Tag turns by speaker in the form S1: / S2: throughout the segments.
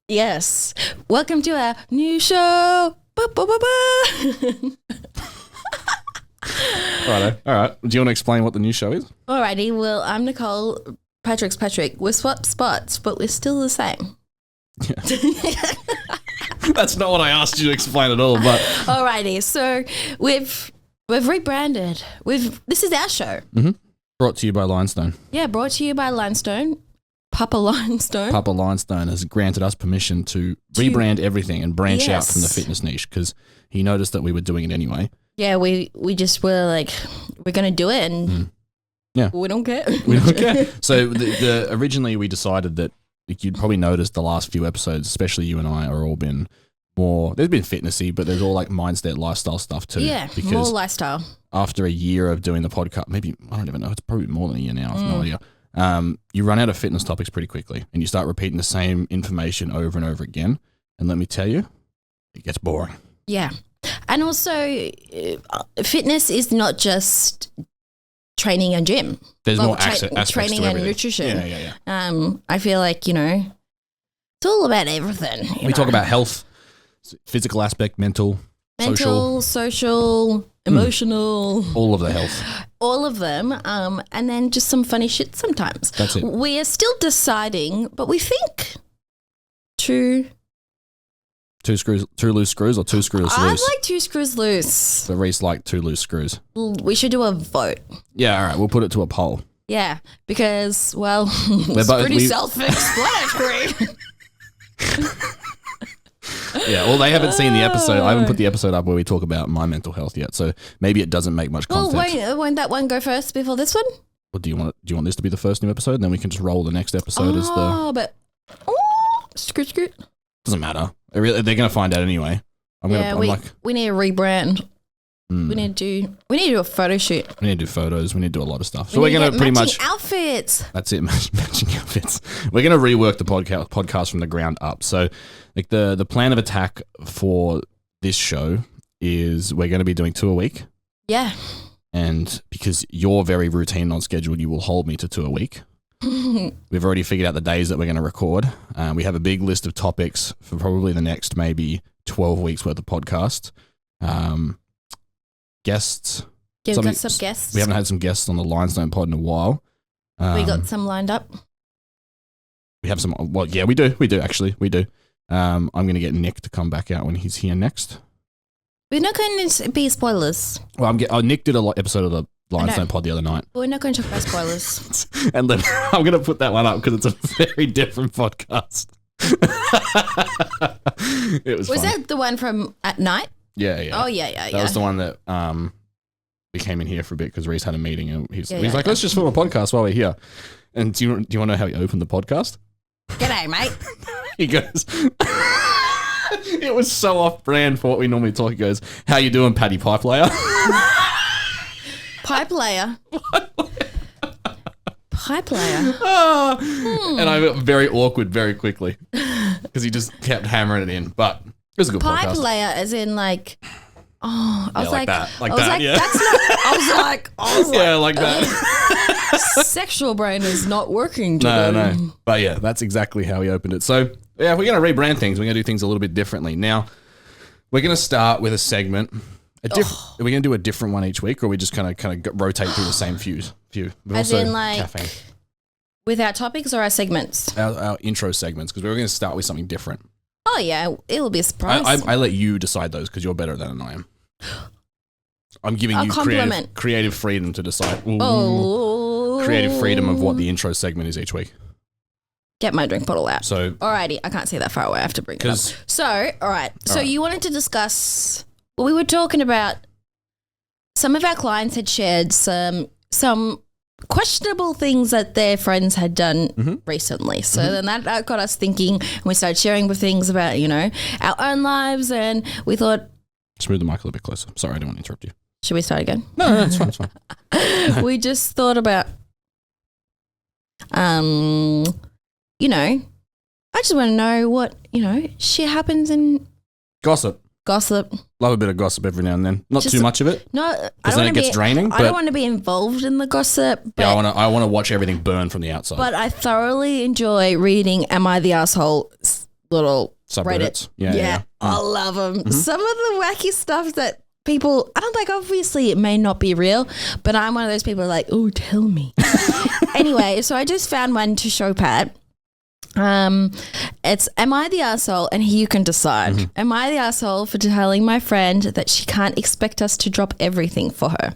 S1: Yes. Welcome to our new show. Ba, ba, ba, ba.
S2: Righto. All right. Do you want to explain what the new show is?
S1: Alrighty. Well, I'm Nicole. Patrick's Patrick. We're swapped spots, but we're still the same.
S2: That's not what I asked you to explain at all. But
S1: alrighty. So we've rebranded. This is our show.
S2: Mm-hmm. Brought to you by Limestone.
S1: Yeah, brought to you by Limestone. Papa Limestone.
S2: Papa Limestone has granted us permission to rebrand everything and branch out from the fitness niche because he noticed that we were doing it anyway.
S1: Yeah, we just were like, we're going to do it and we don't care.
S2: We don't care. So originally we decided that you'd probably noticed the last few episodes, especially you and I, are all been more, there's been fitnessy, but there's all like mindset, lifestyle stuff too.
S1: Yeah, more lifestyle.
S2: After a year of doing the podcast, maybe, I don't even know, it's probably more than a year now, I have no idea. You run out of fitness topics pretty quickly and you start repeating the same information over and over again. And let me tell you, it gets boring.
S1: Yeah. And also, fitness is not just training and gym.
S2: There's more aspects
S1: training
S2: to
S1: and nutrition.
S2: Yeah.
S1: I feel like, it's all about everything.
S2: We talk about health, physical aspect, mental, social,
S1: emotional.
S2: All of the health.
S1: All of them. And then just some funny shit sometimes.
S2: That's it.
S1: We are still deciding, but we think two loose screws or two screws loose? I'd like two screws loose.
S2: So Reese liked two loose screws.
S1: We should do a vote.
S2: Yeah, all right. We'll put it to a poll.
S1: Yeah, because, well, it's pretty self-explanatory.
S2: Yeah, well, they haven't seen the episode. I haven't put the episode up where we talk about my mental health yet, so maybe it doesn't make much content.
S1: Well, won't that one go first before this one?
S2: Well, do you want this to be the first new episode? And then we can just roll the next episode as the...
S1: Screw.
S2: Doesn't matter. They're going to find out anyway.
S1: We need to rebrand. We need to do a photo shoot.
S2: We need to do photos. We need to do a lot of stuff. So we're going to pretty much
S1: outfits.
S2: That's it, matching outfits. We're going to rework the podcast from the ground up. So, like the plan of attack for this show is we're going to be doing 2 a week.
S1: Yeah.
S2: And because you're very routine on schedule, you will hold me to 2 a week. We've already figured out the days that we're going to record. We have a big list of topics for probably the next maybe 12 weeks worth of podcast. Guests.
S1: Yeah, we've got some guests.
S2: We haven't had some guests on the Limestone pod in a while.
S1: We got some lined up.
S2: We have some. Well, yeah, we do. We do. I'm going to get Nick to come back out when he's here next.
S1: We're not going to be spoilers.
S2: Well, Nick did an episode of the Limestone pod the other night.
S1: We're not going to talk about spoilers.
S2: And then I'm going to put that one up because it's a very different podcast. It was
S1: that the one from at night?
S2: Yeah.
S1: Oh, yeah.
S2: That was the one that we came in here for a bit because Reese had a meeting and he's like, let's just film a podcast while we're here. And do you want to know how he opened the podcast?
S1: G'day, mate.
S2: He goes, it was so off-brand for what we normally talk. He goes, how you doing, Paddy Pipe Layer?
S1: Pipe layer. Pipe layer.
S2: And I got very awkward very quickly because he just kept hammering it in. But it was a good podcast.
S1: Pipe layer as in like, I was like
S2: that.
S1: That's not, I was like,
S2: yeah, like that.
S1: Sexual brain is not working today.
S2: No. But yeah, that's exactly how he opened it. So yeah, we're going to rebrand things. We're going to do things a little bit differently. Now, we're going to start with a segment. Are we going to do a different one each week, or are we just kind of rotate through the same few?
S1: As in like caffeine. With our topics or our segments?
S2: Our intro segments, because we're going to start with something different.
S1: Oh yeah, it'll be a surprise.
S2: I let you decide those because you're better than I am. I'm giving you creative freedom to decide. Creative freedom of what the intro segment is each week.
S1: Get my drink bottle out.
S2: So,
S1: alrighty, I can't see that far away. I have to bring it up. So, all right. So you wanted to discuss. Well, we were talking about some of our clients had shared some questionable things that their friends had done recently. So then that got us thinking, and we started sharing with things about, our own lives, and we thought...
S2: Just move the mic a little bit closer. Sorry, I didn't want to interrupt you.
S1: Should we start again?
S2: No, it's fine.
S1: We just thought about, I just want to know what, shit happens in...
S2: Gossip. Love a bit of gossip every now and then. Not too much of it.
S1: No,
S2: because then it gets draining.
S1: I don't want to be involved in the gossip. But,
S2: yeah, I want to watch everything burn from the outside.
S1: But I thoroughly enjoy reading "Am I the Asshole?" little
S2: Subreddits.
S1: Reddit.
S2: Yeah.
S1: I love them. Some of the wacky stuff that people, I don't like, obviously it may not be real, but I'm one of those people who are like, oh, tell me. Anyway, so I just found one to show Pat. It's, am I the arsehole? And you can decide. Am I the arsehole for telling my friend that she can't expect us to drop everything for her?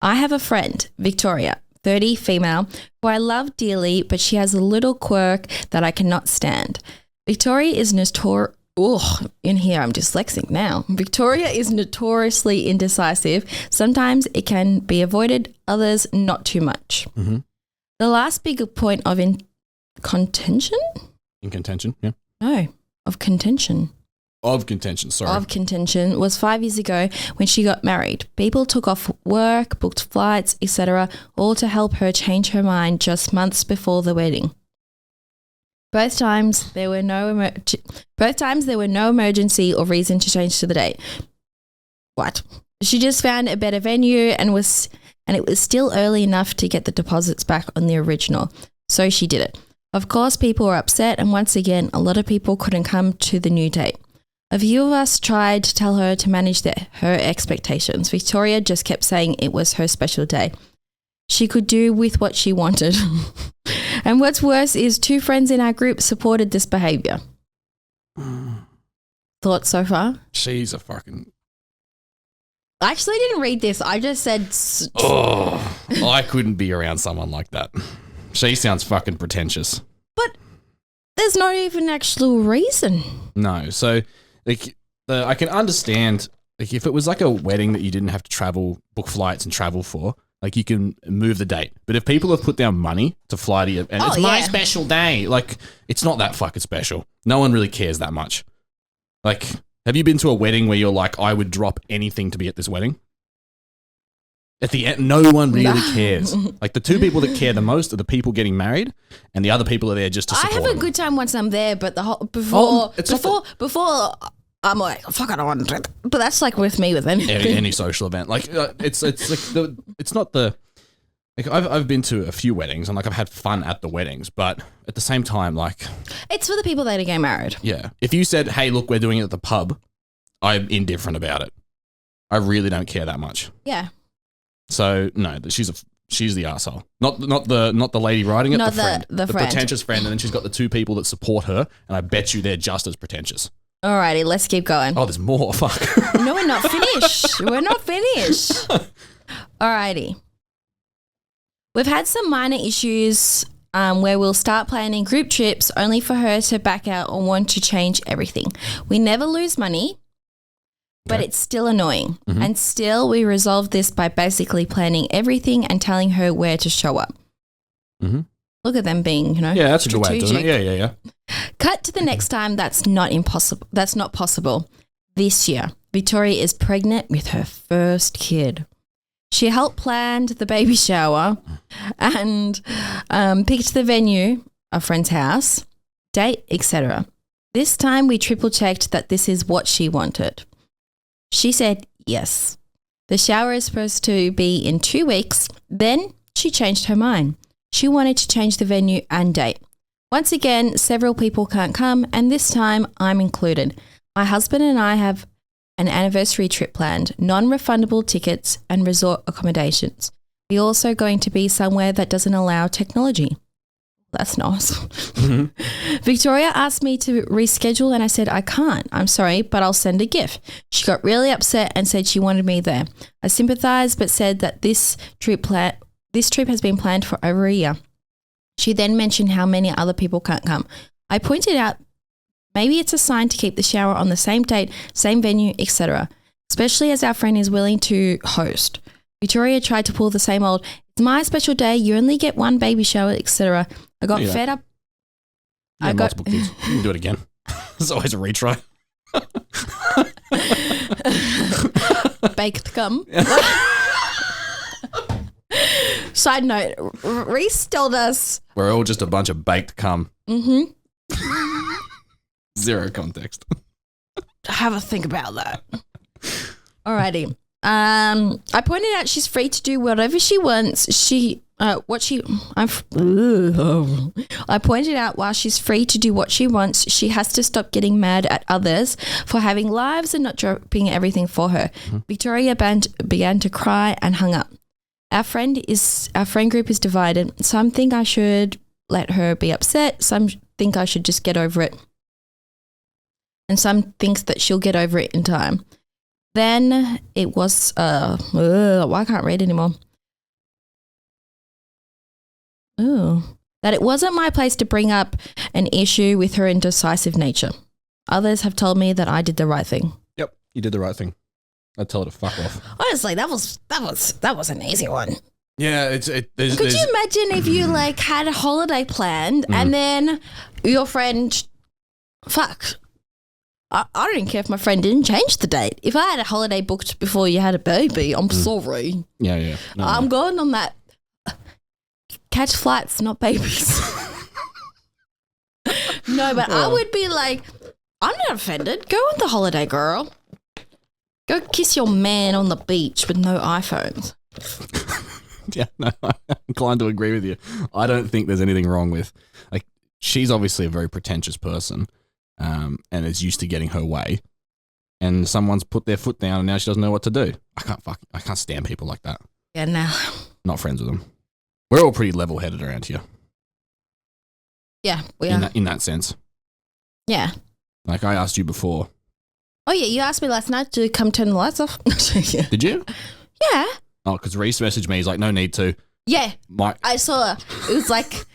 S1: I have a friend, Victoria, 30, female, who I love dearly, but she has a little quirk that I cannot stand. Victoria is notorious. Oh, in here I'm dyslexic now. Victoria is notoriously indecisive. Sometimes it can be avoided, others not too much. The last big point of contention?
S2: In contention, yeah.
S1: No, of contention.
S2: Of contention, sorry.
S1: Of contention was 5 years ago when she got married. People took off work, booked flights, etc., all to help her change her mind just months before the wedding. Both times there were no emergency or reason to change to the date. What? She just found a better venue and it was still early enough to get the deposits back on the original. So she did it. Of course, people were upset, and once again, a lot of people couldn't come to the new date. A few of us tried to tell her to manage her expectations. Victoria just kept saying it was her special day. She could do with what she wanted. And what's worse is 2 friends in our group supported this behaviour. Thoughts so far?
S2: She's a fucking...
S1: I actually didn't read this. I just said...
S2: I couldn't be around someone like that. She sounds fucking pretentious.
S1: But there's not even actual reason.
S2: No. So, like, I can understand, like, if it was like a wedding that you didn't have to travel, book flights and travel for, like, you can move the date. But if people have put down money to fly to you, and it's my special day, like, it's not that fucking special. No one really cares that much. Like, have you been to a wedding where you're like, I would drop anything to be at this wedding? At the end, no one really cares. Like, the 2 people that care the most are the people getting married, and the other people are there just to support
S1: I have
S2: them.
S1: a good time once I'm there, but before I'm like, fuck, I don't want to. But that's like with me with anything.
S2: Any social event. Like, it's like it's not the. Like, I've been to a few weddings and like I've had fun at the weddings, but at the same time, like,
S1: it's for the people that are getting married.
S2: Yeah. If you said, hey, look, we're doing it at the pub, I'm indifferent about it. I really don't care that much.
S1: Yeah.
S2: So no, she's the arsehole. Not the lady writing it,
S1: not
S2: the friend.
S1: The friend.
S2: Pretentious friend, and then she's got the 2 people that support her, and I bet you they're just as pretentious.
S1: Alrighty, let's keep going.
S2: Oh, there's more. Fuck.
S1: No, we're not finished. We're not finished. Alrighty. We've had some minor issues where we'll start planning group trips only for her to back out or want to change everything. We never lose money, but it's still annoying. And still, we resolve this by basically planning everything and telling her where to show up. Look at them being,
S2: yeah, that's a good way of doing it. Yeah.
S1: Cut to the next time. That's not impossible. That's not possible. This year, Victoria is pregnant with her first kid. She helped plan the baby shower and picked the venue, a friend's house, date, etc. This time we triple checked that this is what she wanted. She said yes. The shower is supposed to be in 2 weeks. Then she changed her mind. She wanted to change the venue and date. Once again, several people can't come, and this time I'm included. My husband and I have an anniversary trip planned, non-refundable tickets and resort accommodations. We're also going to be somewhere that doesn't allow technology. That's nice. Victoria asked me to reschedule and I said, I can't. I'm sorry, but I'll send a gift. She got really upset and said she wanted me there. I sympathized but said that this trip has been planned for over a year. She then mentioned how many other people can't come. I pointed out maybe it's a sign to keep the shower on the same date, same venue, etc., especially as our friend is willing to host. Victoria tried to pull the same old, it's my special day, you only get one baby shower, etc. I got fed up.
S2: I got multiple kids. You can do it again. There's always a retry.
S1: Baked cum. Side note, Reese told us
S2: we're all just a bunch of baked cum. Zero context.
S1: Have a think about that. Alrighty. I pointed out she's free to do whatever she wants. I pointed out while she's free to do what she wants, she has to stop getting mad at others for having lives and not dropping everything for her. Mm-hmm. Victoria began to cry and hung up. Our friend group is divided. Some think I should let her be upset. Some think I should just get over it. And some thinks that she'll get over it in time. Then it was, I can't read anymore. That it wasn't my place to bring up an issue with her indecisive nature. Others have told me that I did the right thing.
S2: Yep, you did the right thing. I'd tell her to fuck off.
S1: Honestly, that was an easy one.
S2: Yeah, Could
S1: you imagine if you like had a holiday planned and then your friend, I don't even care if my friend didn't change the date. If I had a holiday booked before you had a baby, I'm sorry.
S2: Yeah. No,
S1: I'm going on that. Catch flights, not babies. No, but I would be like, I'm not offended. Go on the holiday, girl. Go kiss your man on the beach with no iPhones.
S2: Yeah, no, I'm inclined to agree with you. I don't think there's anything wrong with, like, she's obviously a very pretentious person. And is used to getting her way, and someone's put their foot down and now she doesn't know what to do. I can't stand people like that.
S1: Yeah, no.
S2: Not friends with them. We're all pretty level-headed around here.
S1: Yeah, we are.
S2: In that sense.
S1: Yeah.
S2: Like I asked you before.
S1: Oh, yeah, you asked me last night to come turn the lights off. Yeah.
S2: Did you?
S1: Yeah.
S2: Oh, because Reese messaged me. He's like, no need to.
S1: Yeah. I saw her. It was like...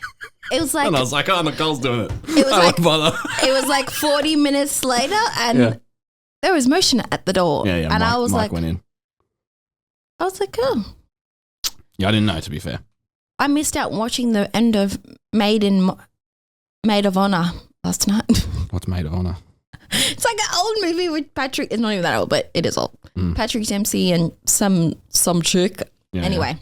S2: And I was like, oh, Nicole's doing it.
S1: It was like 40 minutes later and there was motion at the door.
S2: Yeah,
S1: and
S2: Mike,
S1: I was
S2: Mike went in.
S1: I was like, oh.
S2: Yeah, I didn't know, to be fair.
S1: I missed out watching the end of Maid of Honor last night.
S2: What's Maid of Honor?
S1: It's like an old movie with Patrick. It's not even that old, but it is old. Patrick Dempsey and some chick. Yeah, anyway,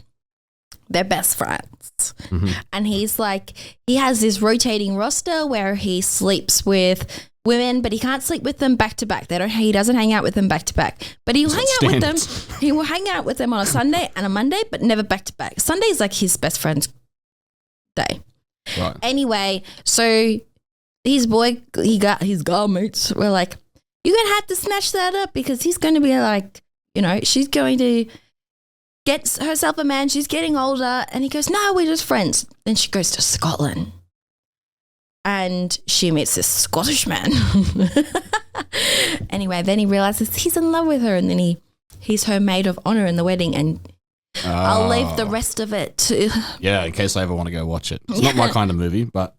S1: they're best friends. Mm-hmm. And he's like, he has this rotating roster where he sleeps with women, but he can't sleep with them back to back. He doesn't hang out with them back to back, but he'll hang out with them. He will hang out with them on a Sunday and a Monday, but never back to back. Sunday is like his best friend's day.
S2: Right.
S1: Anyway, so his girlmates were like, you're going to have to snatch that up because he's going to be like, she's going to get herself a man. She's getting older. And he goes, no, we're just friends. Then she goes to Scotland and she meets this Scottish man. Anyway, then he realizes he's in love with her and then he's her maid of honor in the wedding and I'll leave the rest of it to...
S2: Yeah, in case I ever want to go watch it. It's not my kind of movie, but,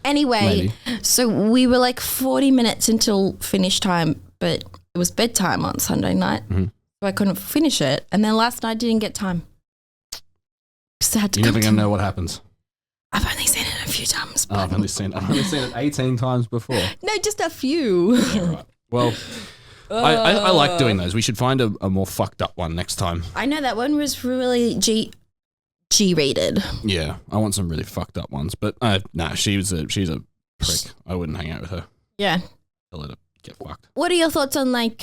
S1: Anyway,
S2: maybe.
S1: So we were like 40 minutes until finish time, but it was bedtime on Sunday night. Mm-hmm. So I couldn't finish it. And then last night I didn't get time. Because I had to
S2: You're never going to know what happens.
S1: I've only seen it a few times.
S2: Oh, I've only seen it 18 times before.
S1: No, just a few.
S2: Yeah, right. Well... I like doing those. We should find a more fucked up one next time.
S1: I know that one was really G-rated.
S2: Yeah, I want some really fucked up ones. But she's a prick. I wouldn't hang out with her.
S1: Yeah.
S2: I'll let her get fucked.
S1: What are your thoughts on I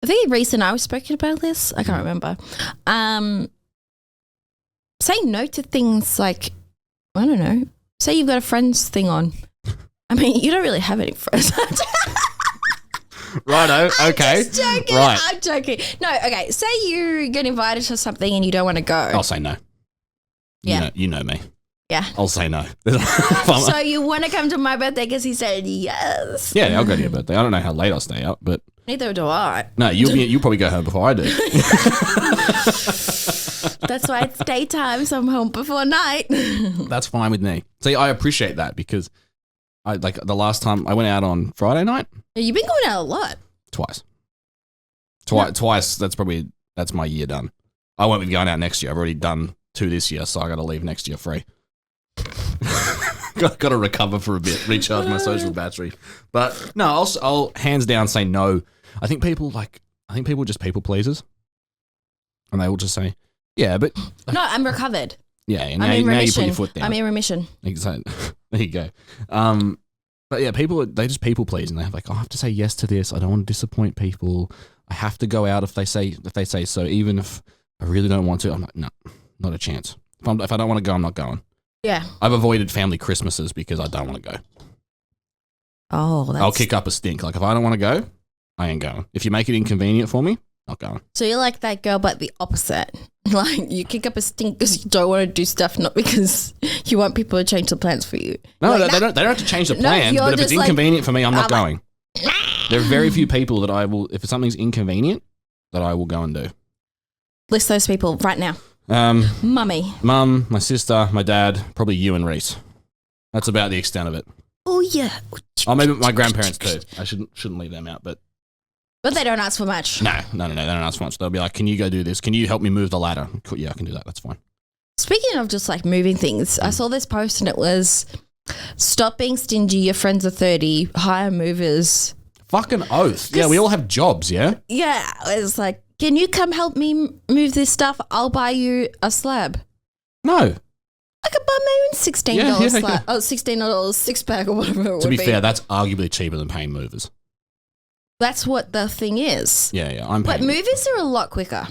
S1: think Reese and I were speaking about this. I can't remember. Say no to things like, I don't know. Say you've got a friends thing on. I mean, you don't really have any friends.
S2: Righto, okay.
S1: I'm just joking.
S2: Right.
S1: I'm joking. No, okay. Say you get invited to something and you don't want to go.
S2: I'll say no.
S1: Yeah.
S2: You know me.
S1: Yeah.
S2: I'll say no.
S1: So you want to come to my birthday because he said yes.
S2: Yeah, I'll go to your birthday. I don't know how late I'll stay up, but...
S1: Neither do I.
S2: No, you'll probably go home before I do.
S1: That's why it's daytime, so I'm home before night.
S2: That's fine with me. See, I appreciate that because the last time I went out on Friday night...
S1: You've been going out a lot.
S2: Twice. Twice. That's my year done. I won't be going out next year. I've already done 2 this year, so I got to leave next year free. got to recover for a bit, recharge my social battery. But no, I'll hands down say no. I think people just people pleasers, and they will just say, yeah, but
S1: no, I'm recovered.
S2: Yeah, and now you put your foot down.
S1: I'm in remission.
S2: Exactly. There you go. But yeah, they just people please and they're like, I have to say yes to this. I don't want to disappoint people. I have to go out if they say so. Even if I really don't want to, I'm like, no, not a chance. If I don't want to go, I'm not going.
S1: Yeah.
S2: I've avoided family Christmases because I don't want to go.
S1: Oh,
S2: I'll kick up a stink. Like if I don't want to go, I ain't going. If you make it inconvenient for me, not going.
S1: So you're like that girl, but the opposite. Like you kick up a stink because you don't want to do stuff, not because you want people to change the plans for you.
S2: No,
S1: like,
S2: they don't have to change the plans, but if it's inconvenient for me, I'm not going. There are very few people that I will, if something's inconvenient, that I will go and do.
S1: List those people right now. Mummy.
S2: Mum, my sister, my dad, probably you and Reese. That's about the extent of it.
S1: Oh, yeah.
S2: Oh, maybe my grandparents too. I shouldn't leave them out, but
S1: they don't ask for much.
S2: No, they don't ask for much. They'll be like, can you go do this? Can you help me move the ladder? Yeah, I can do that. That's fine.
S1: Speaking of just like moving things, I saw this post and it was, stop being stingy, your friends are 30, hire movers.
S2: Fucking oath. Yeah, we all have jobs, yeah?
S1: Yeah, it's like, can you come help me move this stuff? I'll buy you a slab.
S2: No.
S1: I could buy my own $16 slab. Yeah. Oh, $16 six pack or whatever it would be.
S2: To be fair, that's arguably cheaper than paying movers.
S1: That's what the thing is.
S2: Yeah, I'm paying.
S1: But movers are a lot quicker.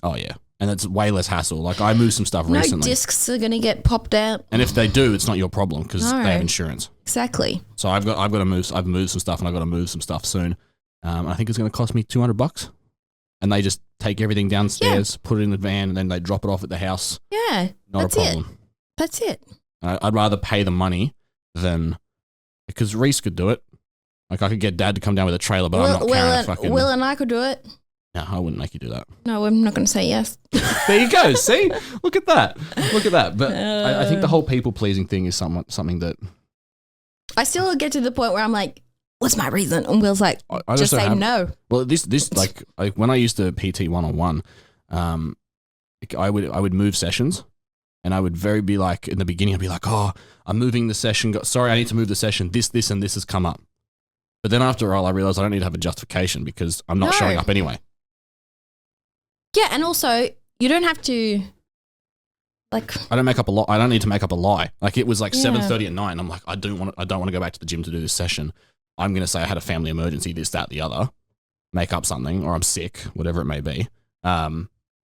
S2: Oh, yeah. And it's way less hassle. Like, I moved some stuff recently.
S1: No discs are going to get popped out.
S2: And if they do, it's not your problem because they have insurance.
S1: Exactly.
S2: So I've moved some stuff and I've got to move some stuff soon. I think it's going to cost me $200. And they just take everything downstairs, put it in the van, and then they drop it off at the house.
S1: Yeah.
S2: Not a problem.
S1: That's it.
S2: I'd rather pay the money than, because Reese could do it. Like I could get Dad to come down with a trailer, but I'm not carrying a fucking.
S1: Will and I could do it.
S2: No, I wouldn't make you do that.
S1: No, I'm not going to say yes.
S2: There you go. See, look at that. But I think the whole people pleasing thing is something that
S1: I still get to the point where I'm like, what's my reason? And Will's like, just say no.
S2: Well, this like when I used to PT 1-on-1, I would move sessions. And I would be like, in the beginning, I'd be like, oh, I'm moving the session. Sorry, I need to move the session. This, and this has come up. But then after a while, I realized I don't need to have a justification because I'm not showing up anyway.
S1: Yeah, and also, you don't have to, like...
S2: I don't need to make up a lie. Like, it was like 7:30 at night, and I'm like, I don't want to go back to the gym to do this session. I'm going to say I had a family emergency, this, that, the other. Make up something, or I'm sick, whatever it may be.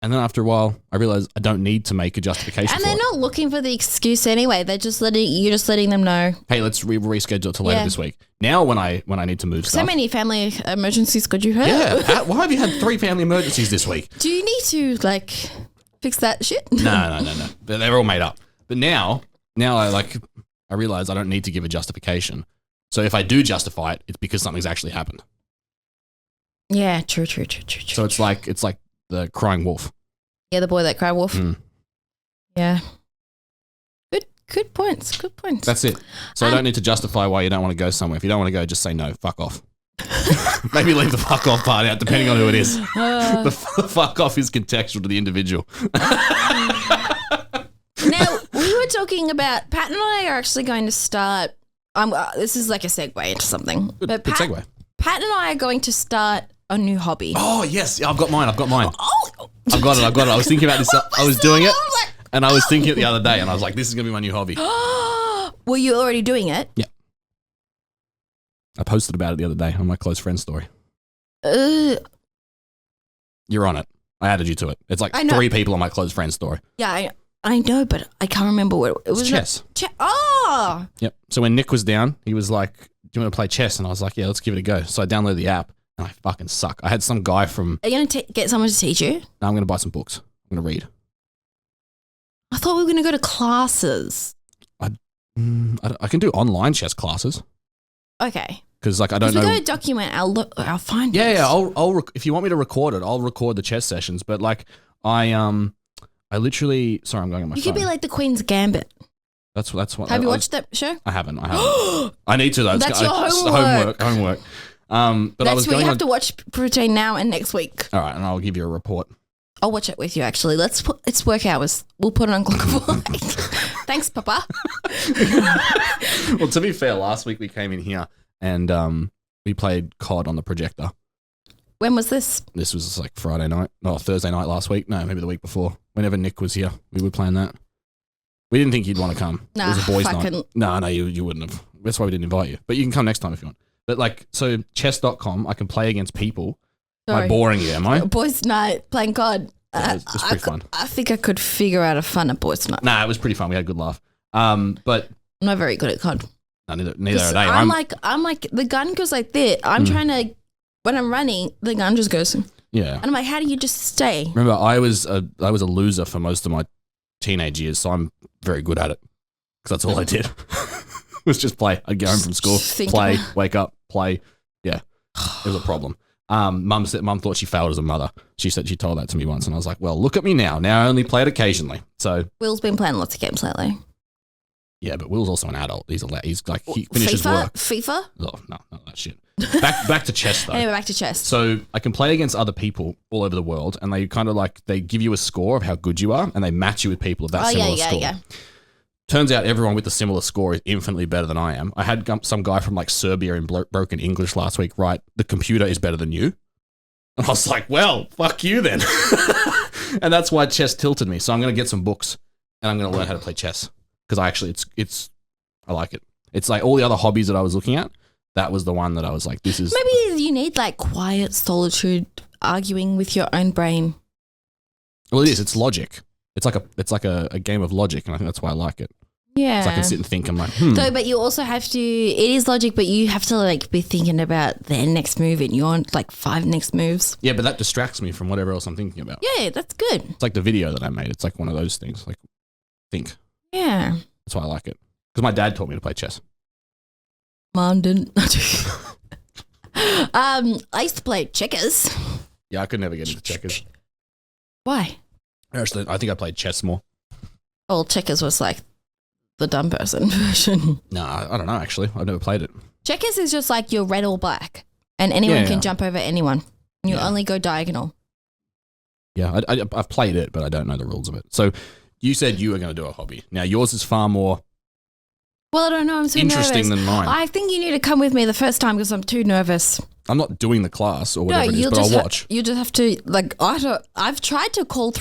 S2: And then after a while, I realized I don't need to make a justification.
S1: And they're not looking for the excuse anyway. They're just letting them know.
S2: Hey, let's reschedule to later this week. Now, when I need to move stuff.
S1: So many family emergencies could you have?
S2: Yeah. Why have you had 3 family emergencies this week?
S1: Do you need to like fix that shit?
S2: No. They're all made up. But now I realize I don't need to give a justification. So if I do justify it, it's because something's actually happened.
S1: Yeah, true.
S2: So it's like the crying wolf.
S1: Yeah, the boy that cried wolf. Yeah. Good points.
S2: That's it. So I don't need to justify why you don't want to go somewhere. If you don't want to go, just say no. Fuck off. Maybe leave the fuck off part out, depending on who it is. The fuck off is contextual to the individual.
S1: Now, we were talking about, Pat and I are actually going to start, this is like a segue into something.
S2: Good segue.
S1: Pat and I are going to start a new hobby.
S2: Oh, yes. Yeah, I've got mine.
S1: Oh.
S2: I've got it. I was thinking about this. I was doing it, and I was thinking it the other day, and I was like, this is going to be my new hobby.
S1: Were you already doing it?
S2: Yeah. I posted about it the other day on my close friend story. You're on it. I added you to it. It's like 3 people on my close friend story.
S1: Yeah, I know, but I can't remember what it was.
S2: Chess.
S1: Oh!
S2: Yep. So when Nick was down, he was like, do you want to play chess? And I was like, yeah, let's give it a go. So I downloaded the app. I fucking suck. I had some guy from...
S1: Are you going to get someone to teach you?
S2: No, I'm going to buy some books. I'm going to read.
S1: I thought we were going to go to classes.
S2: I can do online chess classes.
S1: Okay.
S2: Because I don't know...
S1: If we go to document, I'll find it.
S2: Yeah. I'll if you want me to record it, I'll record the chess sessions. But I literally... Sorry, I'm going on my phone.
S1: You could be like the Queen's Gambit.
S2: That's what...
S1: Have you watched that show?
S2: I haven't. I need to though.
S1: That's your homework.
S2: Homework. But
S1: that's what you have to watch between now and next week.
S2: All right, and I'll give you a report.
S1: I'll watch it with you, actually. It's work hours. We'll put it on Clockable. Thanks, Papa.
S2: Well, to be fair, last week we came in here and we played COD on the projector.
S1: When was this?
S2: This was like Friday night. No, Thursday night last week. No, maybe the week before. Whenever Nick was here, we were playing that. We didn't think you'd want to come.
S1: Nah,
S2: it was a boys'
S1: I
S2: night.
S1: couldn't.
S2: No, you wouldn't have. That's why we didn't invite you. But you can come next time if you want. But so chess.com, I can play against people. Am I boring you, am I?
S1: Boys' night, playing COD.
S2: Yeah, it was pretty fun.
S1: I think I could figure out a fun at boys' night.
S2: Nah, it was pretty fun. We had a good laugh. But
S1: I'm not very good at COD.
S2: No, neither are they.
S1: I'm like, the gun goes like this. I'm trying to, when I'm running, the gun just goes.
S2: Yeah.
S1: And I'm like, how do you just stay?
S2: Remember, I was a loser for most of my teenage years, so I'm very good at it. Because that's all I did. Was just play. I'd go home from school, play, wake up, play. Yeah. It was a problem. Mum thought she failed as a mother. She told that to me once, and I was like, well, look at me now. Now I only play it occasionally. So
S1: Will's been playing lots of games lately.
S2: Yeah, but Will's also an adult. He's like he finishes work.
S1: FIFA?
S2: Oh, no, not that shit. Back to chess though.
S1: Anyway, back to chess.
S2: So I can play against other people all over the world, and they kind of like they give you a score of how good you are, and they match you with people of that similar score. Yeah. Turns out everyone with a similar score is infinitely better than I am. I had some guy from like Serbia in broken English last week write, "The computer is better than you." And I was like, well, fuck you then. And that's why chess tilted me. So I'm going to get some books and I'm going to learn how to play chess. Because I like it. It's like all the other hobbies that I was looking at, that was the one that I was like, this is...
S1: Maybe you need like quiet solitude, arguing with your own brain.
S2: Well, it is. It's logic. It's like a game of logic, and I think that's why I like it.
S1: Yeah.
S2: So I can sit and think. I'm like,
S1: So, but you also have to, it is logic, but you have to like be thinking about their next move and your like 5 next moves.
S2: Yeah, but that distracts me from whatever else I'm thinking about.
S1: Yeah, that's good.
S2: It's like the video that I made. It's like one of those things. Like, think.
S1: Yeah.
S2: That's why I like it. Because my dad taught me to play chess.
S1: Mom didn't. I used to play checkers.
S2: Yeah, I could never get into checkers.
S1: Why?
S2: Actually, I think I played chess more.
S1: Well, checkers was like the dumb person version.
S2: No, I don't know, actually. I've never played it.
S1: Checkers is just like you're red or black, and anyone can jump over anyone. You only go diagonal.
S2: Yeah, I've played it, but I don't know the rules of it. So you said you were going to do a hobby. Now, yours is far more...
S1: Well, I don't know. I'm so
S2: interesting
S1: nervous.
S2: Than mine.
S1: I think you need to come with me the first time because I'm too nervous.
S2: I'm not doing the class or whatever it is, but I'll watch.
S1: You just have to, like, I've tried to call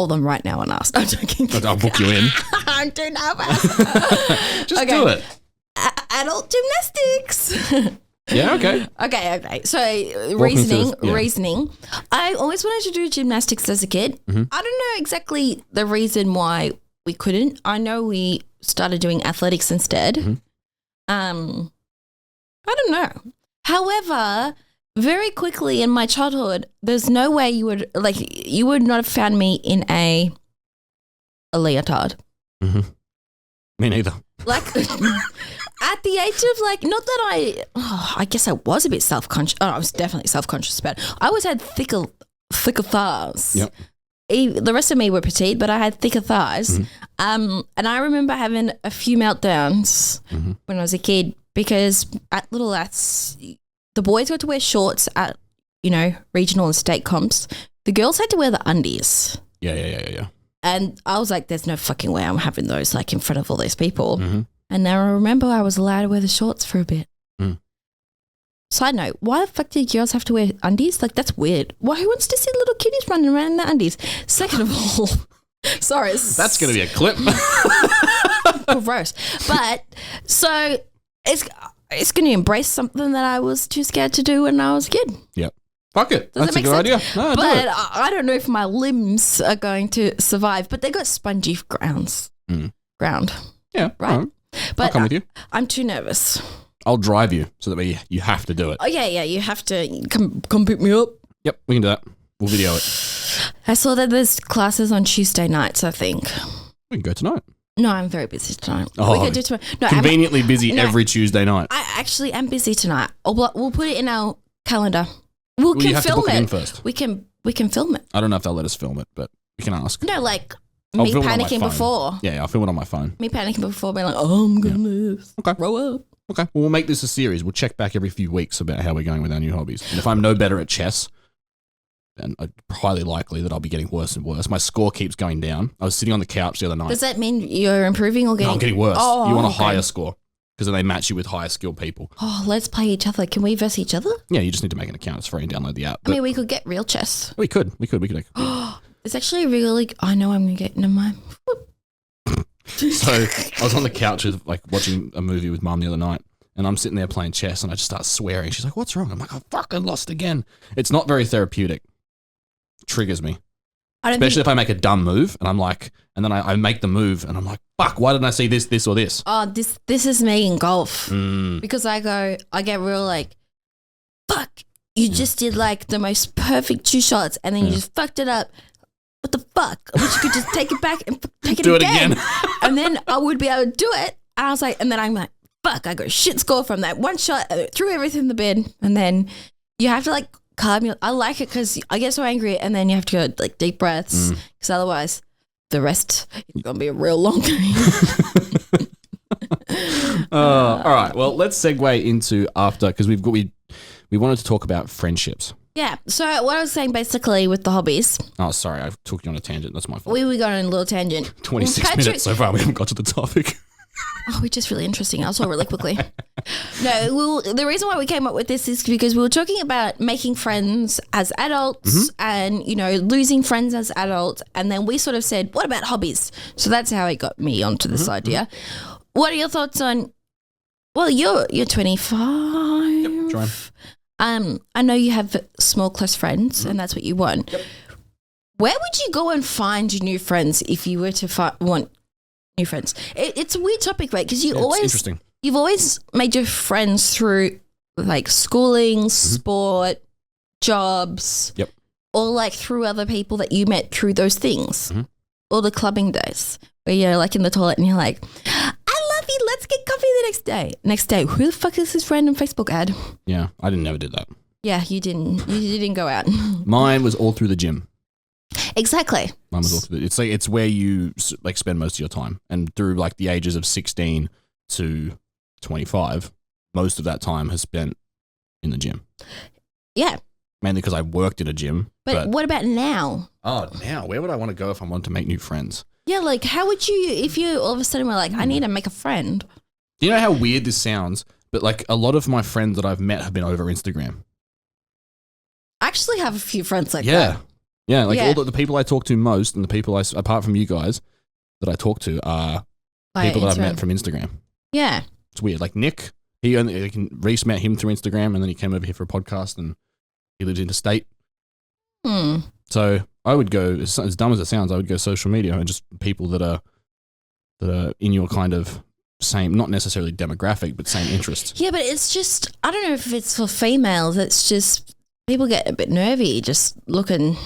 S1: them right now and ask. I'm joking.
S2: I'll book you in.
S1: I'm too nervous.
S2: Just do it.
S1: Adult gymnastics.
S2: Yeah, okay.
S1: Okay. So reasoning. I always wanted to do gymnastics as a kid. Mm-hmm. I don't know exactly the reason why we couldn't. I know we started doing athletics instead. Mm-hmm. I don't know. However, very quickly in my childhood, there's no way you would not have found me in a leotard.
S2: Mm-hmm. Me neither.
S1: Like at the age of like, not that I guess I was a bit self-conscious. Oh, I was definitely self-conscious about it. I always had thicker thighs.
S2: Yep.
S1: The rest of me were petite, but I had thicker thighs. Mm-hmm. And I remember having a few meltdowns when I was a kid because at Little Laths, the boys got to wear shorts at, regional and state comps. The girls had to wear the undies.
S2: Yeah.
S1: And I was like, there's no fucking way I'm having those like in front of all these people.
S2: Mm-hmm.
S1: And now I remember I was allowed to wear the shorts for a bit.
S2: Mm.
S1: Side note, why the fuck do girls have to wear undies? Like, that's weird. Why? Who wants to see little kiddies running around in their undies? Second of all, sorry.
S2: That's going to be a clip.
S1: Gross. But, so, it's going to embrace something that I was too scared to do when I was a kid.
S2: Yep. Fuck it.
S1: Does
S2: That's a good
S1: sense?
S2: idea. No,
S1: but I don't know if my limbs are going to survive, but they got spongy ground.
S2: Yeah.
S1: Right?
S2: But
S1: I'll
S2: come with you.
S1: I'm too nervous.
S2: I'll drive you so that way you have to do it.
S1: Oh, yeah, you have to come pick me up.
S2: Yep, we can do that. We'll video it.
S1: I saw that there's classes on Tuesday nights, I think.
S2: We can go tonight.
S1: No, I'm very busy tonight.
S2: Oh,
S1: we can do tomorrow. No,
S2: conveniently busy every Tuesday night.
S1: I actually am busy tonight. We'll put it in our calendar.
S2: You have to book it in first.
S1: We can film it.
S2: I don't know if they'll let us film it, but we can ask.
S1: No, like me panicking before.
S2: Yeah, I'll film it on my phone.
S1: Me panicking before being like, oh, I'm going to grow up.
S2: Okay, well, we'll make this a series. We'll check back every few weeks about how we're going with our new hobbies. And if I'm no better at chess, then it's highly likely that I'll be getting worse and worse. My score keeps going down. I was sitting on the couch the other night.
S1: Does that mean you're improving or getting...
S2: No, I'm getting worse.
S1: Oh,
S2: you want a higher score because then they match you with higher skilled people.
S1: Oh, let's play each other. Can we verse each other?
S2: Yeah, you just need to make an account. It's free and download the app.
S1: I mean, we could get real chess.
S2: We could.
S1: It's actually really... I know I'm going to get... Never mind.
S2: So I was on the couch with, watching a movie with Mum the other night, and I'm sitting there playing chess and I just start swearing. She's like, what's wrong? I'm like, I fucking lost again. It's not very therapeutic. It triggers me. Especially if I make a dumb move and I'm like, and then I make the move and I'm like, fuck, why didn't I see this or this?
S1: Oh, this is me in golf. Because I get real like, fuck, you just did like the most perfect 2 shots and then you just fucked it up. What the fuck? I wish you could just take it back and take it
S2: do
S1: again.
S2: it again.
S1: And then I would be able to do it. And I was like, and then I'm like, fuck, I got a shit score from that one shot. I threw everything in the bin. And then you have to like calm your, I like it because I get so angry and then you have to go like deep breaths because otherwise the rest is going to be a real long game.
S2: All right. Well, let's segue into after because we wanted to talk about friendships.
S1: Yeah. So what I was saying basically with the hobbies.
S2: Oh, sorry. I took you on a tangent. That's my fault.
S1: We got on a little tangent.
S2: 26 minutes so far. We haven't got to the topic.
S1: Oh, we're just really interesting. I'll talk really quickly. No, the reason why we came up with this is because we were talking about making friends as adults and, you know, losing friends as adults. And then we sort of said, what about hobbies? So that's how it got me onto this idea. What are your thoughts on, well, you're 25.
S2: Yep, trying.
S1: I know you have small, close friends and that's what you want.
S2: Yep.
S1: Where would you go and find your new friends if you were to want new friends? It's a weird topic, right? Because you've always made your friends through like schooling, sport, jobs, or like through other people that you met through those things, or the clubbing days where you're like in the toilet and you're like, I love you, let's get coffee the next day. Next day, who the fuck is this random Facebook ad?
S2: Yeah, I never did that.
S1: Yeah, you didn't go out.
S2: Mine was all through the gym.
S1: Exactly.
S2: Mine was all through it's like it's where you like spend most of your time, and through like the ages of 16 to 25, most of that time has spent in the gym.
S1: Yeah.
S2: Mainly because I worked in a gym.
S1: But what about now?
S2: Oh, now where would I want to go if I wanted to make new friends?
S1: Yeah, like how would you, if you all of a sudden were like, I need to make a friend?
S2: Do you know how weird this sounds? But like a lot of my friends that I've met have been over Instagram.
S1: I actually have a few friends like that.
S2: Yeah, like all the people I talk to most and the people apart from you guys that I talk to are people that I've met from Instagram.
S1: Yeah.
S2: It's weird. Like Nick, Reese met him through Instagram and then he came over here for a podcast and he lives interstate. So I would go, as dumb as it sounds, I would go social media and just people that are in your kind of same, not necessarily demographic, but same interests. Yeah,
S1: but it's just, I don't know if it's for females, it's just people get a bit nervy just looking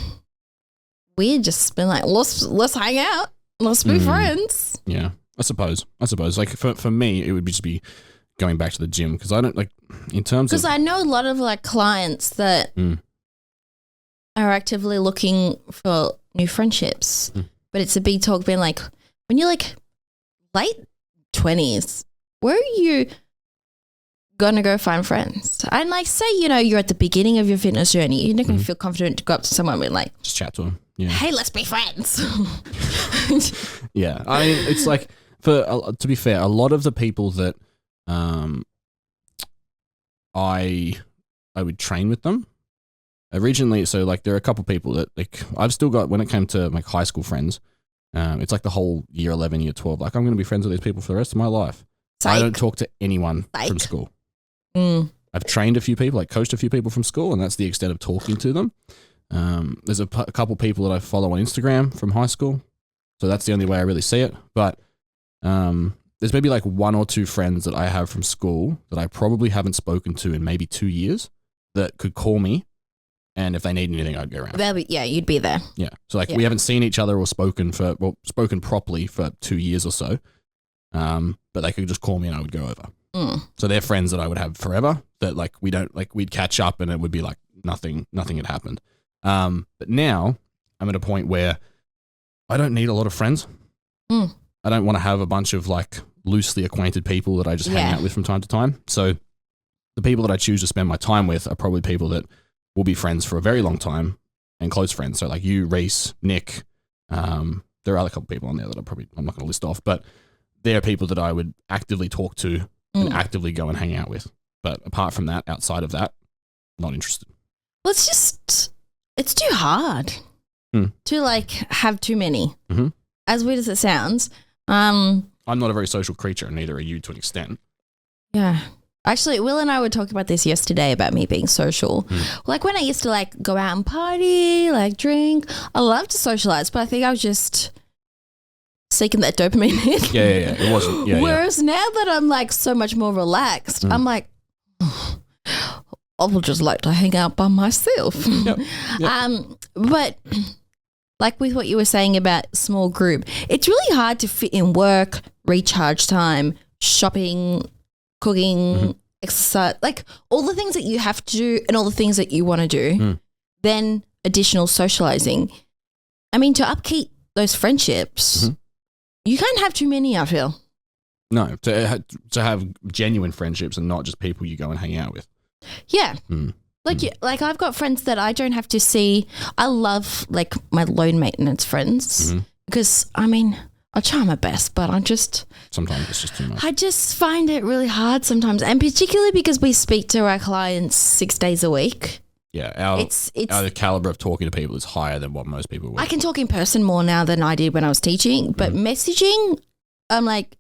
S1: weird, just been like, let's hang out, let's be friends.
S2: Yeah, I suppose. Like for me, it would just be going back to the gym because I don't like in terms of,
S1: because I know a lot of like clients that are actively looking for new friendships, but it's a big talk being like, when you're like late 20s, where are you gonna go find friends? And like, say, you know, you're at the beginning of your fitness journey, you're not gonna feel confident to go up to someone and like,
S2: just chat to them. Yeah.
S1: Hey, let's be friends.
S2: Yeah, I mean, it's like to be fair, a lot of the people that I would train with them originally. So like, there are a couple people that like I've still got when it came to like high school friends. It's like the whole year 11, year 12. Like I'm going to be friends with these people for the rest of my life. Psych. I don't talk to anyone from school. I've trained a few people, like coached a few people from school, and that's the extent of talking to them. There's a couple people that I follow on Instagram from high school, so that's the only way I really see it. But there's maybe like 1 or 2 friends that I have from school that I probably haven't spoken to in maybe 2 years that could call me, and if they need anything, I'd go around.
S1: Yeah, you'd be there.
S2: Yeah, so like we haven't seen each other or spoken properly for 2 years or so, but they could just call me and I would go over. So they're friends that I would have forever that like we'd catch up and it would be like nothing had happened. But now I'm at a point where I don't need a lot of friends. I don't want to have a bunch of like loosely acquainted people that I just hang out with from time to time. So the people that I choose to spend my time with are probably people that will be friends for a very long time and close friends. So like you, Reese, Nick, there are other couple people on there that I'm not going to list off, but they're people that I would actively talk to and actively go and hang out with. But apart from that, outside of that, not interested.
S1: Well, it's too hard to like have too many. As weird as it sounds.
S2: I'm not a very social creature, and neither are you to an extent.
S1: Yeah. Actually, Will and I were talking about this yesterday about me being social. Like when I used to like go out and party, like drink, I love to socialize, but I think I was just seeking that dopamine hit.
S2: Yeah. It wasn't. Yeah.
S1: Whereas now that I'm like so much more relaxed, I'm like, I would just like to hang out by myself.
S2: Yep.
S1: But like with what you were saying about small group, it's really hard to fit in work, recharge time, shopping, cooking, exercise, like all the things that you have to do and all the things that you want to do, then additional socializing. I mean, to upkeep those friendships, you can't have too many, I feel.
S2: No, to have genuine friendships and not just people you go and hang out with.
S1: Yeah. Like I've got friends that I don't have to see. I love like my low maintenance friends because I mean, I try my best, but
S2: sometimes it's just too much.
S1: I just find it really hard sometimes, and particularly because we speak to our clients 6 days a week.
S2: Yeah, our caliber of talking to people is higher than what most people would.
S1: I can talk in person more now than I did when I was teaching, but messaging, I'm like,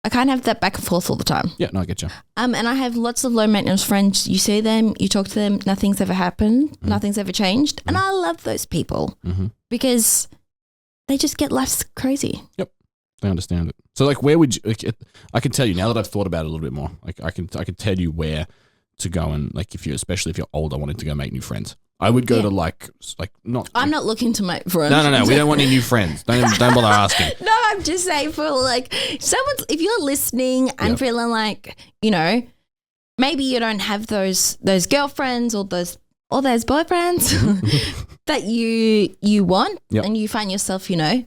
S1: I can't have that back and forth all the time.
S2: Yeah, no, I get you.
S1: And I have lots of low maintenance friends. You see them, you talk to them, nothing's ever happened, nothing's ever changed, and I love those people because they just get life's crazy.
S2: Yep, they understand it. So, like, where would you? I can tell you now that I've thought about it a little bit more. Like, I can tell you where to go and like especially if you're older, wanting to go make new friends. I would go to like not.
S1: I'm not looking to make friends.
S2: No. We don't want any new friends. Don't bother asking.
S1: No, I'm just saying for like if you're listening and feeling like, you know, maybe you don't have those girlfriends or those boyfriends that you want and you find yourself, you know,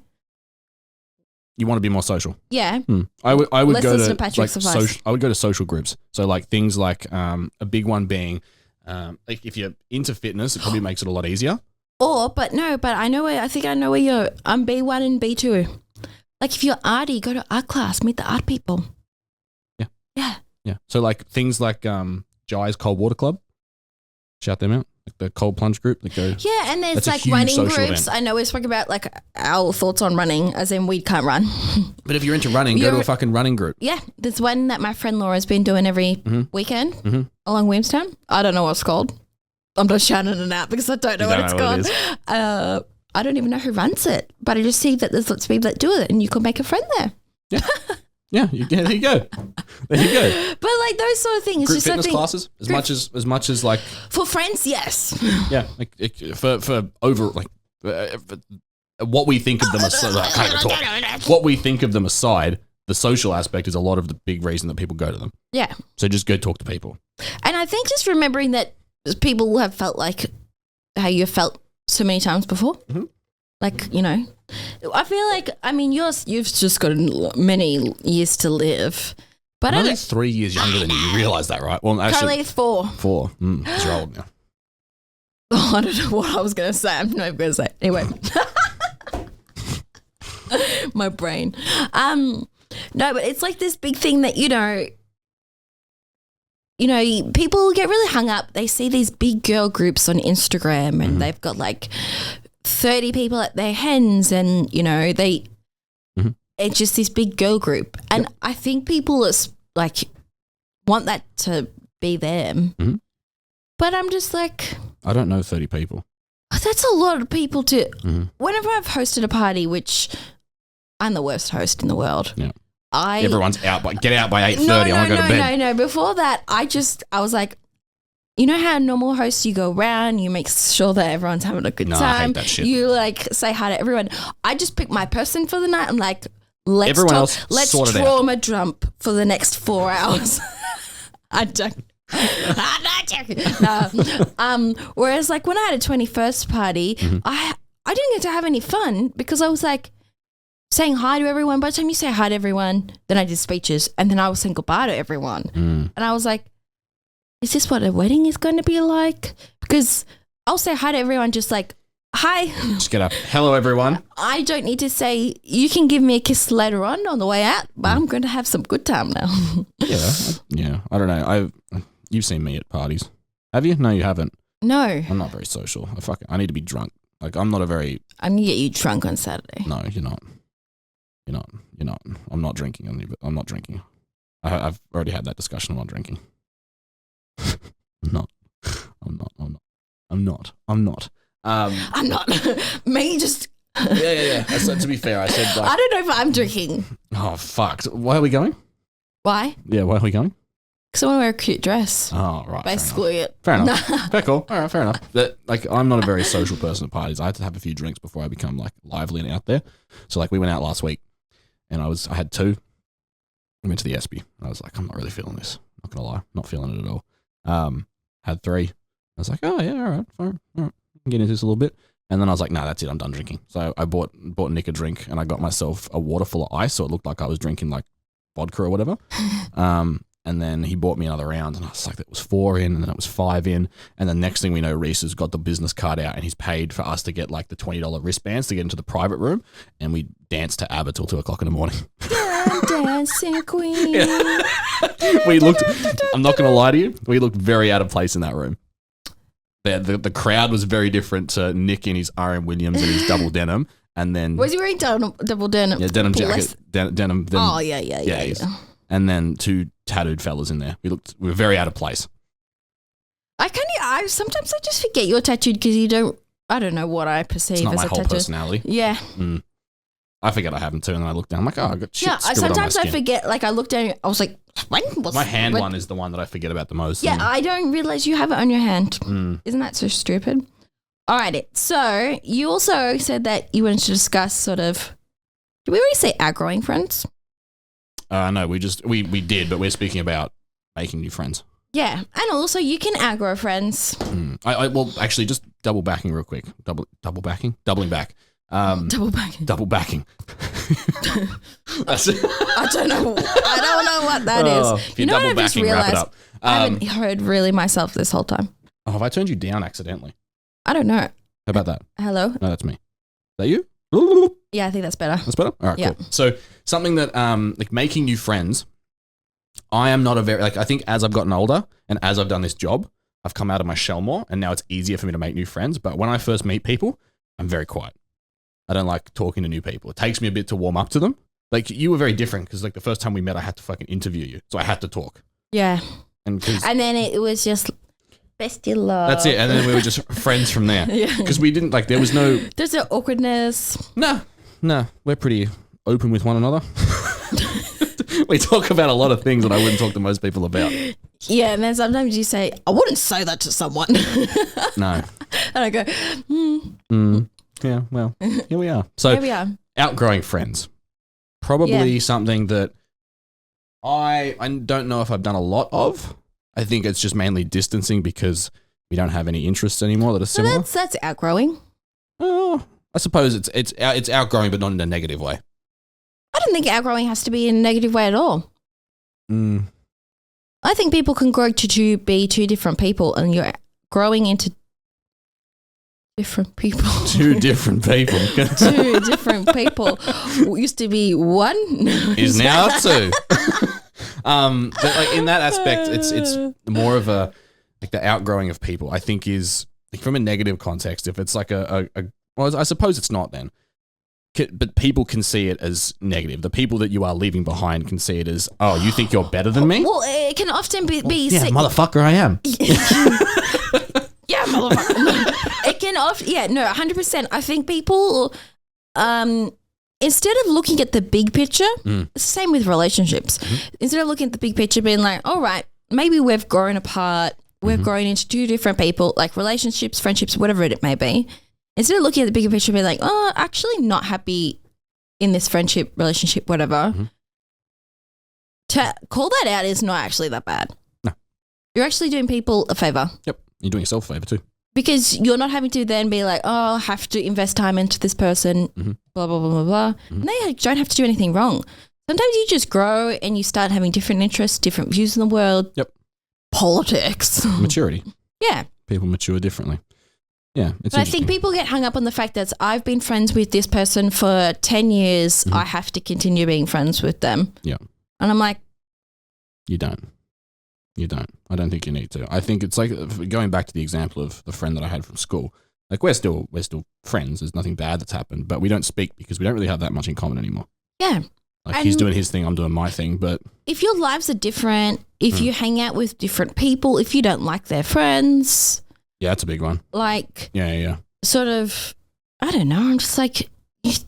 S2: you want to be more social.
S1: Yeah.
S2: I would
S1: Let's
S2: go
S1: listen
S2: to
S1: Patrick's advice.
S2: I would go to social groups. So like things like a big one being like if you're into fitness, it probably makes it a lot easier.
S1: But I think I know where you're. I'm B1 and B2. Like if you're arty, go to art class, meet the art people. Yeah.
S2: So like things like Jai's Cold Water Club. Shout them out. Like the cold plunge group.
S1: And there's like running groups. Event. I know we spoke about like our thoughts on running, as in we can't run.
S2: But if you're into running, go to a fucking running group.
S1: Yeah, there's one that my friend Laura's been doing every weekend along Williamstown. I don't know what it's called. I'm just shouting it out because I don't know what it's called. I don't even know who runs it, but I just see that there's lots of people that do it, and you can make a friend there.
S2: Yeah. There you go. There you go.
S1: But like those sort of things,
S2: group fitness classes, as much as like
S1: for friends, yes.
S2: Yeah, like for over like what we think of them aside. What we think of them aside, the social aspect is a lot of the big reason that people go to them.
S1: Yeah.
S2: So just go talk to people.
S1: And I think just remembering that people have felt like how you felt so many times before. Like, you know, I feel like, I mean, you've just got many years to live. But
S2: I'm only 3 years younger than you. You realise that, right? Well, actually,
S1: Carly's 4.
S2: 4. Because you're old now.
S1: Oh, I don't know what I was going to say. I'm not going to say. Anyway. My brain. No, but it's like this big thing that, you know, people get really hung up. They see these big girl groups on Instagram and they've got like 30 people at their hens and, you know, it's just this big girl group. And I think people like want that to be them. But I'm just like,
S2: I don't know 30 people.
S1: That's a lot of people to, whenever I've hosted a party, which I'm the worst host in the world.
S2: Yeah. Everyone's out, get out by 8:30. I want to go to bed.
S1: No. Before that, I was like, you know how normal hosts, you go around, you make sure that everyone's having a good time. I hate that shit. You like say hi to everyone. I just pick my person for the night. I'm like, let's trauma dump for the next 4 hours. I'm not joking. No. Whereas like when I had a 21st party, I didn't get to have any fun because I was like saying hi to everyone. By the time you say hi to everyone, then I did speeches and then I was saying goodbye to everyone. And I was like, is this what a wedding is going to be like? Because I'll say hi to everyone just like, hi.
S2: Just get up. Hello, everyone.
S1: I don't need to say, you can give me a kiss later on the way out, but I'm going to have some good time now.
S2: Yeah. I don't know. You've seen me at parties. Have you? No, you haven't.
S1: No.
S2: I'm not very social. I need to be drunk. Like, I'm not a very...
S1: I'm going to get you drunk on Saturday.
S2: No, you're not. You're not. I'm not drinking on you, but I'm not drinking. I've already had that discussion. I'm not drinking. I'm not.
S1: I'm not. Me just.
S2: Yeah. So, to be fair, I said like,
S1: I don't know if I'm drinking.
S2: oh fuck. Why are we going?
S1: Why?
S2: Yeah, why are we going?
S1: Because I want to wear a cute dress.
S2: Oh, right.
S1: Basically it.
S2: Fair enough. Fair cool. All right, fair enough. Like, I'm not a very social person at parties. I had to have a few drinks before I become like lively and out there. So like we went out last week and I had 2. I went to the Espy. I was like, I'm not really feeling this. Not going to lie. Not feeling it at all. Had 3. I was like, oh yeah, all right, fine. All right. I'm getting into this a little bit. And then I was like, nah, that's it. I'm done drinking. So I bought Nick a drink and I got myself a water full of ice. So it looked like I was drinking like vodka or whatever. And then he bought me another round and I was like, that was 4 in and then it was 5 in. And the next thing we know, Reese has got the business card out and he's paid for us to get like the $20 wristbands to get into the private room. And we danced to ABBA till 2 o'clock in the morning.
S1: Dancing queen.
S2: Yeah. We looked, I'm not going to lie to you, we looked very out of place in that room. The crowd was very different to Nick in his RM Williams and his double denim. And then
S1: Was he wearing double denim?
S2: Yeah, denim jacket, denim.
S1: Oh yeah.
S2: And then 2 tattooed fellas in there. We were very out of place.
S1: I sometimes I just forget you're tattooed because I don't know what I perceive
S2: It's not
S1: as
S2: my
S1: a
S2: whole
S1: tattoo.
S2: Personality.
S1: Yeah.
S2: I forget I have them too, and then I look down. I'm like, oh, I got shit.
S1: Yeah.
S2: Scribbled on my
S1: Sometimes I
S2: skin.
S1: forget. Like I looked down. I was like,
S2: My hand one is the one that I forget about the most.
S1: Yeah, I don't realize you have it on your hand.
S2: Mm.
S1: Isn't that so stupid? Alrighty. So you also said that you wanted to discuss sort of. Did we already say outgrowing friends?
S2: No, we did, but we're speaking about making new friends.
S1: Yeah, and also you can outgrow friends.
S2: Well, actually, just double backing real quick. Doubling back.
S1: Double backing.
S2: Double backing. That's it.
S1: I don't know what that is.
S2: If you're double backing, wrap it up.
S1: I haven't heard really myself this whole time.
S2: Oh, have I turned you down accidentally?
S1: I don't know.
S2: How about that?
S1: Hello?
S2: No, that's me. Is that you?
S1: Yeah, I think that's better.
S2: That's better? All right,
S1: Yeah.
S2: cool. So something that, like making new friends, I am not a very, like I think as I've gotten older and as I've done this job, I've come out of my shell more and now it's easier for me to make new friends. But when I first meet people, I'm very quiet. I don't like talking to new people. It takes me a bit to warm up to them. Like you were very different because like the first time we met, I had to fucking interview you. So I had to talk.
S1: Yeah.
S2: And
S1: then it was just bestie love.
S2: That's it. And then we were just friends from there.
S1: Yeah.
S2: Because we didn't, like there was no.
S1: There's no awkwardness.
S2: No. We're pretty open with one another. We talk about a lot of things that I wouldn't talk to most people about.
S1: Yeah, and then sometimes you say, I wouldn't say that to someone.
S2: No.
S1: And I go,
S2: Yeah, well, here we are. So,
S1: here we are.
S2: Outgrowing friends. Probably something that I don't know if I've done a lot of. I think it's just mainly distancing because we don't have any interests anymore that are similar.
S1: So that's outgrowing.
S2: Oh, I suppose it's outgrowing, but not in a negative way.
S1: I don't think outgrowing has to be in a negative way at all. I think people can grow to be 2 different people and you're growing into different people.
S2: 2 different people.
S1: 2 different people. Used to be 1.
S2: Is now 2. But like in that aspect, it's more of a like the outgrowing of people. I think is like from a negative context. If it's like well, I suppose it's not then. But people can see it as negative. The people that you are leaving behind can see it as, oh, you think you're better than me?
S1: Well, it can often be
S2: yeah, motherfucker, I am.
S1: Yeah, motherfucker. It can often, 100%. I think people, instead of looking at the big picture, it's the same with relationships. Instead of looking at the big picture, being like, all right, maybe we've grown apart, we've grown into 2 different people, like relationships, friendships, whatever it may be. Instead of looking at the bigger picture, being like, oh, actually not happy in this friendship, relationship, whatever. To call that out is not actually that bad.
S2: No.
S1: You're actually doing people a favor.
S2: Yep. You're doing yourself a favor too.
S1: Because you're not having to then be like, oh, I have to invest time into this person, blah, blah, blah, blah, blah. And they don't have to do anything wrong. Sometimes you just grow and you start having different interests, different views in the world.
S2: Yep.
S1: Politics.
S2: Maturity.
S1: Yeah.
S2: People mature differently. Yeah.
S1: But I think people get hung up on the fact that I've been friends with this person for 10 years. I have to continue being friends with them.
S2: Yeah. And
S1: I'm like,
S2: you don't. I don't think you need to. I think it's like going back to the example of the friend that I had from school. Like we're still friends. There's nothing bad that's happened, but we don't speak because we don't really have that much in common anymore.
S1: Yeah.
S2: Like he's doing his thing, I'm doing my thing. But
S1: if your lives are different, if you hang out with different people, if you don't like their friends.
S2: Yeah, that's a big one.
S1: Like.
S2: Yeah.
S1: Sort of, I don't know. I'm just like,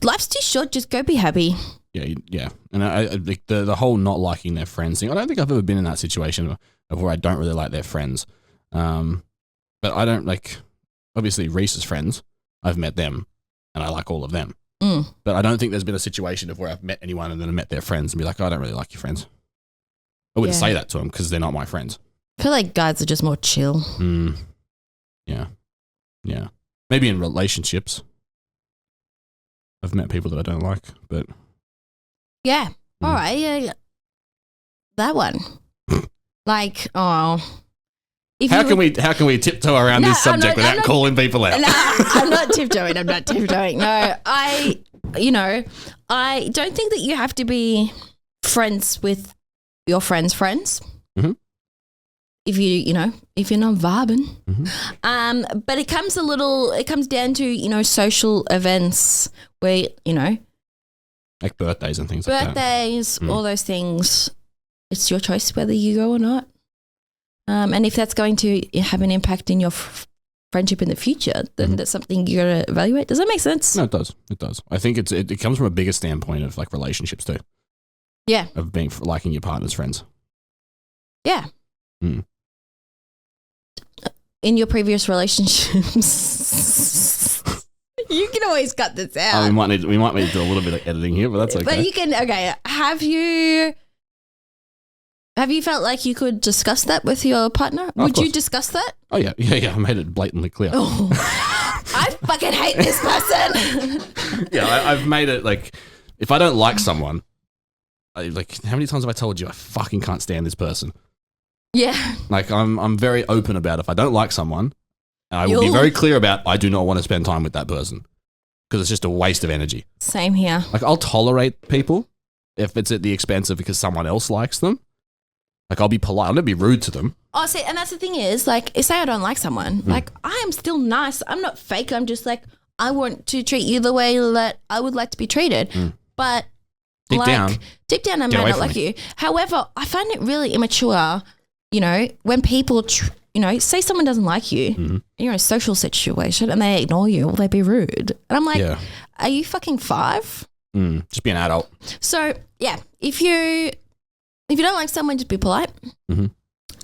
S1: life's too short. Just go be happy.
S2: Yeah. And I like the whole not liking their friends thing. I don't think I've ever been in that situation of where I don't really like their friends. But I don't like, obviously Reese's friends, I've met them and I like all of them. But I don't think there's been a situation of where I've met anyone and then I met their friends and be like, oh, I don't really like your friends. I wouldn't say that to them because they're not my friends.
S1: I feel like guys are just more chill.
S2: Yeah. Maybe in relationships, I've met people that I don't like, but.
S1: Yeah. All right. Yeah. That one. Like, oh.
S2: How can we tiptoe around this subject without calling people out?
S1: No, I'm not tiptoeing. No, I don't think that you have to be friends with your friends' friends. Mm-hmm. If you're not vibing. But it comes down to, social events where,
S2: like birthdays and things
S1: like that. All those things. It's your choice whether you go or not. And if that's going to have an impact in your friendship in the future, then that's something you got to evaluate. Does that make sense?
S2: No, it does. It does. I think it comes from a bigger standpoint of like relationships too.
S1: Yeah.
S2: Of being liking your partner's friends.
S1: Yeah. In your previous relationships, you can always cut this out.
S2: We might need to do a little bit of editing here, but that's okay.
S1: But you can. Okay. Have you felt like you could discuss that with your partner? Would you discuss that?
S2: Oh yeah. I made it blatantly clear.
S1: Oh, I fucking hate this person.
S2: Yeah, I've made it like if I don't like someone, how many times have I told you I fucking can't stand this person?
S1: Yeah.
S2: Like I'm very open about if I don't like someone, and I will be very clear about I do not want to spend time with that person because it's just a waste of energy.
S1: Same here.
S2: Like I'll tolerate people if it's at the expense of because someone else likes them. Like I'll be polite. I'll never be rude to them.
S1: Oh, see, and that's the thing is, like, say I don't like someone, like I am still nice. I'm not fake. I'm just like I want to treat you the way that I would like to be treated. But deep down, I might not like you. However, I find it really immature. When people, say someone doesn't like you, and you're in a social situation and they ignore you or they be rude. And I'm like, are you fucking 5?
S2: Just be an adult.
S1: So, yeah, if you don't like someone, just be polite.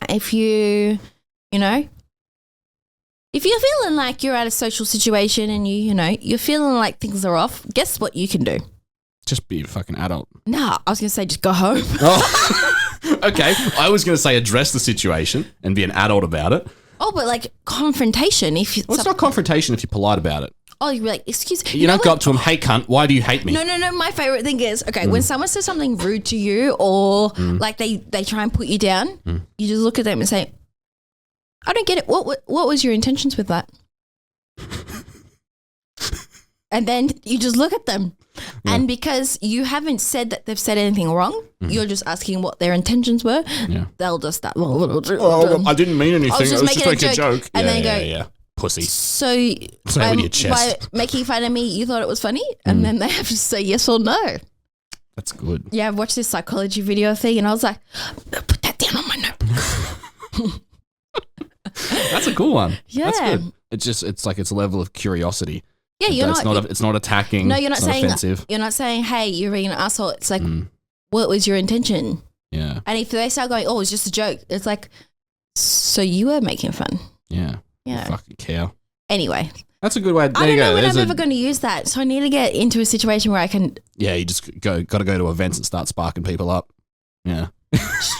S1: If if you're feeling like you're at a social situation and you're feeling like things are off, guess what you can do?
S2: Just be a fucking adult.
S1: Nah, I was going to say just go home.
S2: Oh. Okay, I was going to say address the situation and be an adult about it.
S1: Oh, but like confrontation.
S2: It's not confrontation if you're polite about it.
S1: Oh, you're like, excuse me.
S2: You don't go up to him, hey cunt, why do you hate me?
S1: No. My favorite thing is, when someone says something rude to you or like they try and put you down, you just look at them and say, I don't get it. What was your intentions with that? And then you just look at them. Yeah. And because you haven't said that they've said anything wrong, you're just asking what their intentions were. Yeah. They'll just start,
S2: I didn't mean anything. I was just making a joke.
S1: And then go,
S2: yeah. Pussy.
S1: So
S2: with your chest.
S1: By making fun of me, you thought it was funny? And then they have to say yes or no.
S2: That's good.
S1: Yeah, I've watched this psychology video thing and I was like, put that down on my notebook.
S2: That's a cool one.
S1: Yeah.
S2: That's good. It's like it's a level of curiosity.
S1: Yeah,
S2: it's not attacking.
S1: No, you're not saying
S2: offensive.
S1: You're not saying, hey, you're being an asshole. It's like, what was your intention?
S2: Yeah.
S1: And if they start going, oh, it's just a joke, it's like, so you were making fun.
S2: Yeah.
S1: Yeah.
S2: Fucking cow.
S1: Anyway.
S2: That's a good way.
S1: I don't know when I'm ever going to use that. So I need to get into a situation where I can.
S2: Yeah, you just got to go to events and start sparking people up. Yeah.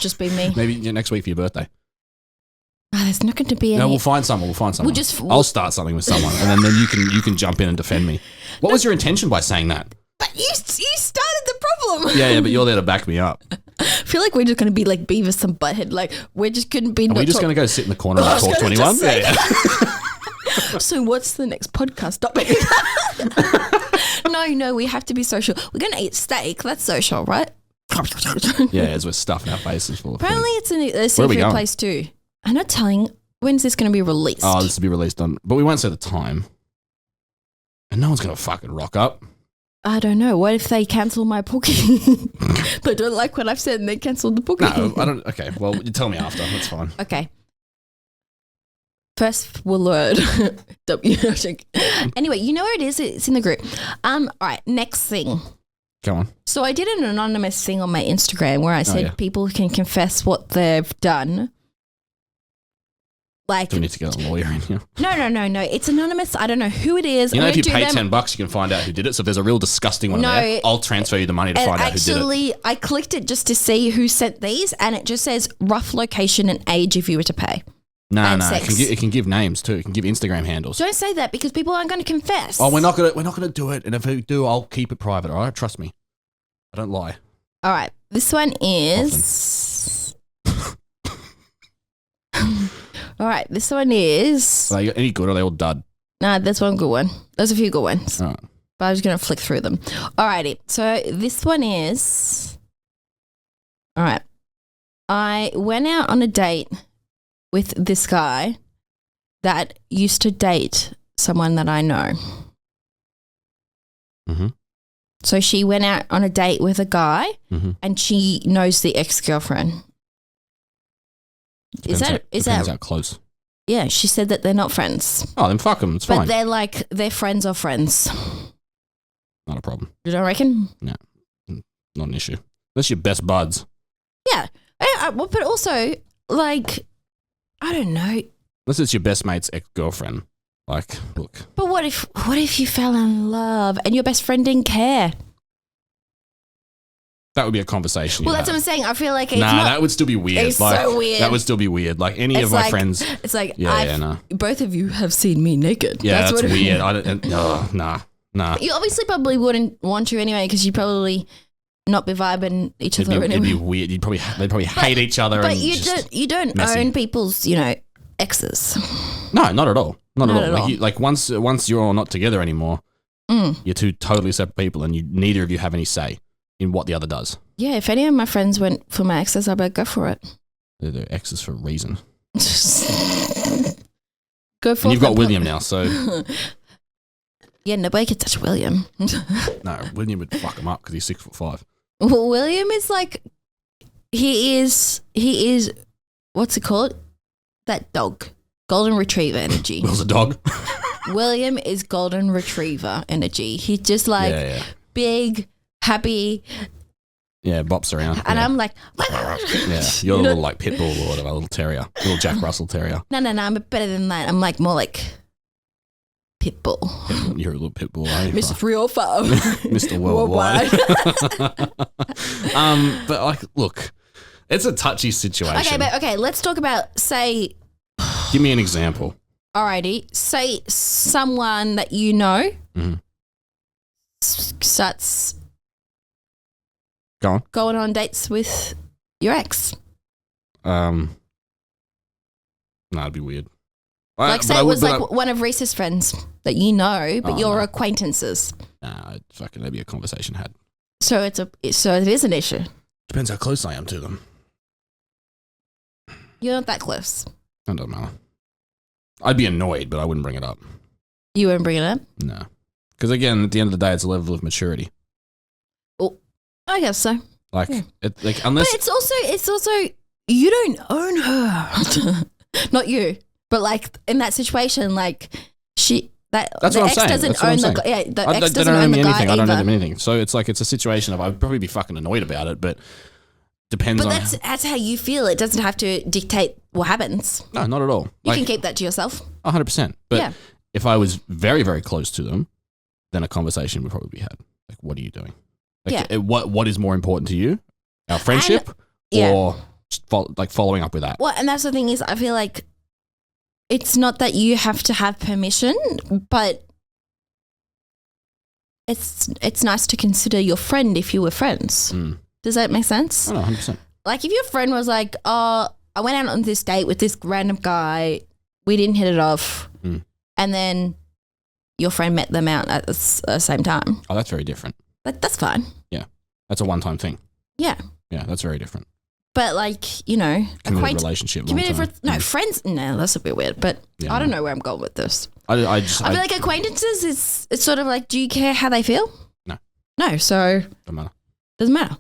S1: Just be me.
S2: Maybe next week for your birthday.
S1: There's not going to be any.
S2: No, we'll find someone. I'll start something with someone, and then you can jump in and defend me. What was your intention by saying that?
S1: But you started the problem.
S2: Yeah, but you're there to back me up.
S1: I feel like we're just going to be like Beavis and Butthead. Like we're just going to be.
S2: Are we just going to go sit in the corner of Talk 21? Yeah.
S1: So what's the next podcast topic? No, we have to be social. We're going to eat steak. That's social, right?
S2: Yeah, as we're stuffing our faces full of
S1: Apparently it's a seafood place too. I'm not telling. When's this going to be released?
S2: Oh, this will be released on, but we won't say the time. And no one's going to fucking rock up.
S1: I don't know. What if they cancel my booking? They don't like what I've said and they cancel the booking.
S2: No, I don't. Okay, well, you tell me after. That's fine.
S1: Okay. First word. Anyway, you know where it is? It's in the group. All right, next thing.
S2: Go on.
S1: So I did an anonymous thing on my Instagram where I said people can confess what they've done. Like,
S2: do we need to get a lawyer in here?
S1: No. It's anonymous. I don't know who it is.
S2: You know, if you pay $10, you can find out who did it. So if there's a real disgusting one there, I'll transfer you the money to find out who did it.
S1: Actually, I clicked it just to see who sent these, and it just says rough location and age if you were to pay.
S2: No. It can give names too. It can give Instagram handles.
S1: Don't say that because people aren't going to confess.
S2: Oh, we're not gonna do it. And if we do, I'll keep it private. All right, trust me. I don't lie.
S1: All right, this one is. All right, this one is.
S2: Are they any good or are they all dud?
S1: Nah, there's one good one. There's a few good ones.
S2: All right.
S1: But I was going to flick through them. All righty. So this one is. All right. I went out on a date with this guy that used to date someone that I know.
S2: Mm-hmm.
S1: So she went out on a date with a guy and she knows the ex-girlfriend.
S2: Depends how close?
S1: Yeah, she said that they're not friends.
S2: Oh, then fuck them. It's fine.
S1: But they're friends of friends.
S2: Not a problem.
S1: You don't reckon?
S2: No, not an issue. That's your best buds.
S1: Yeah. But also, like, I don't know.
S2: Unless it's your best mate's ex-girlfriend. Like, look.
S1: But what if you fell in love and your best friend didn't care?
S2: That would be a conversation.
S1: Well, that's what I'm saying. I feel like
S2: that would still be weird.
S1: It's so weird.
S2: That would still be weird. Like any of my friends.
S1: It's like,
S2: no.
S1: Both of you have seen me naked.
S2: Yeah, that's weird. I don't. Nah.
S1: You obviously probably wouldn't want to anyway because you probably not be vibing each other.
S2: It'd be weird. They'd probably hate each other.
S1: But you don't
S2: messy.
S1: own people's exes.
S2: No, not at all. Not at all.
S1: all.
S2: Like once you're all not together anymore, you're two totally separate people, and neither of you have any say in what the other does.
S1: Yeah, if any of my friends went for my exes, I better go for it.
S2: They're exes for a reason.
S1: Go for it.
S2: And you've got William now, so.
S1: Yeah, nobody can touch William.
S2: No, William would fuck him up because he's 6'5".
S1: Well, William is like, he is, what's it called? That dog. Golden Retriever energy.
S2: Will's a dog.
S1: William is Golden Retriever energy. He's just like big, happy.
S2: Yeah, bops around.
S1: And I'm like,
S2: yeah, you're a little like pit bull or whatever, a little terrier, a little Jack Russell terrier.
S1: No, I'm better than that. I'm like more like pit bull.
S2: You're a little pit bull, eh?
S1: Mr. 305.
S2: Mr. Worldwide. But like, look, it's a touchy situation.
S1: Okay, let's talk about, say.
S2: Give me an example.
S1: Alrighty, say someone that you know starts.
S2: Go on.
S1: Going on dates with your ex.
S2: No, it'd be weird.
S1: Like say it was like one of Reese's friends that you know, but you're acquaintances.
S2: Nah, that'd be a conversation had.
S1: So it is an issue.
S2: Depends how close I am to them.
S1: You're not that close.
S2: That doesn't matter. I'd be annoyed, but I wouldn't bring it up.
S1: You wouldn't bring it up?
S2: No. Because again, at the end of the day, it's a level of maturity.
S1: I guess so.
S2: Like,
S1: yeah.
S2: Unless.
S1: But it's also, you don't own her. Not you. But like in that situation, like that's what I'm saying. Doesn't own the guy. Yeah, the ex doesn't own the guy either.
S2: I don't own them anything. So it's like, it's a situation of, I'd probably be fucking annoyed about it, but depends on.
S1: But that's how you feel. It doesn't have to dictate what happens.
S2: No, not at all.
S1: You can keep that to yourself.
S2: 100%. But if I was very, very close to them, then a conversation would probably be had. Like, what are you doing? Like, what is more important to you? Our friendship or just following up with that?
S1: Well, and that's the thing is, I feel like it's not that you have to have permission, but it's nice to consider your friend if you were friends. Does that make sense?
S2: Oh, no, 100%.
S1: Like if your friend was like, oh, I went out on this date with this random guy, we didn't hit it off, and then your friend met them out at the same time.
S2: Oh, that's very different.
S1: That's fine.
S2: Yeah. That's a one-time thing.
S1: Yeah.
S2: Yeah, that's very different.
S1: But like,
S2: committed relationship.
S1: Friends. No, that's a bit weird. But I don't know where I'm going with this. I feel like acquaintances it's sort of like, do you care how they feel?
S2: No.
S1: No, so
S2: Doesn't matter.
S1: doesn't matter.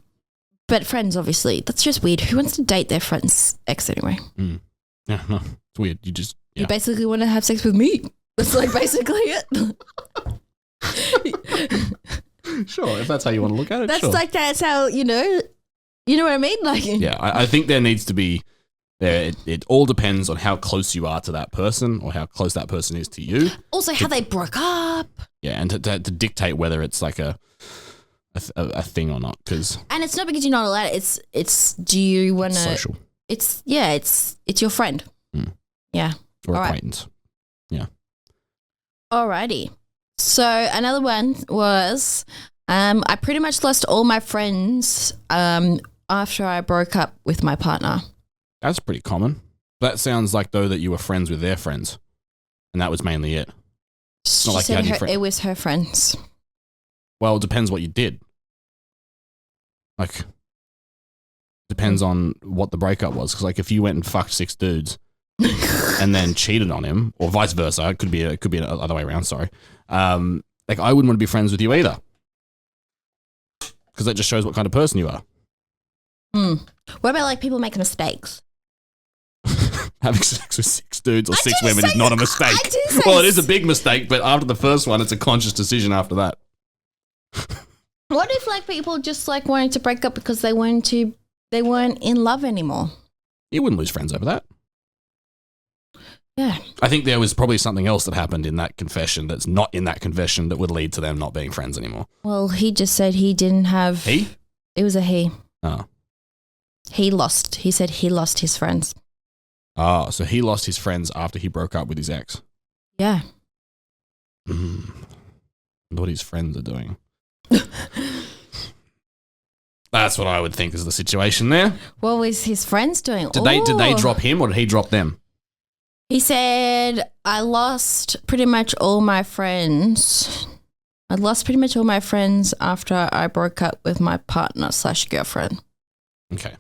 S1: But friends, obviously, that's just weird. Who wants to date their friend's ex anyway?
S2: Yeah, no, it's weird. You
S1: basically want to have sex with me. That's like basically it.
S2: Sure, if that's how you want to look at it.
S1: That's how you know what I mean. Like,
S2: yeah, I think there needs to be there. It all depends on how close you are to that person or how close that person is to you.
S1: Also, how they broke up.
S2: Yeah, and to dictate whether it's like a thing or not,
S1: and it's not because you're not allowed. It's do you want to
S2: social?
S1: It's your friend. Yeah,
S2: or acquaintance. Right. Yeah.
S1: Alrighty. So another one was I pretty much lost all my friends after I broke up with my partner.
S2: That's pretty common. That sounds like though that you were friends with their friends, and that was mainly it. It's not like you had any friends.
S1: It was her friends.
S2: Well, it depends what you did. Like, depends on what the breakup was. Because, like, if you went and fucked 6 dudes and then cheated on him, or vice versa, it could be the other way around. Sorry, like I wouldn't want to be friends with you either, because that just shows what kind of person you are.
S1: What about like people making mistakes?
S2: Having sex with 6 dudes or 6 women is not a mistake. Well, it is a big mistake, but after the first one, it's a conscious decision after that.
S1: What if like people just like wanted to break up because they weren't in love anymore?
S2: You wouldn't lose friends over that.
S1: Yeah.
S2: I think there was probably something else that happened in that confession that's not in that confession that would lead to them not being friends anymore.
S1: Well, he just said he didn't have...
S2: He?
S1: It was a he.
S2: Oh.
S1: He said he lost his friends.
S2: Oh, so he lost his friends after he broke up with his ex.
S1: Yeah.
S2: What his friends are doing. That's what I would think is the situation there.
S1: What was his friends doing?
S2: Did they drop him or did he drop them?
S1: He said, I lost pretty much all my friends. After I broke up with my partner / girlfriend.
S2: Okay.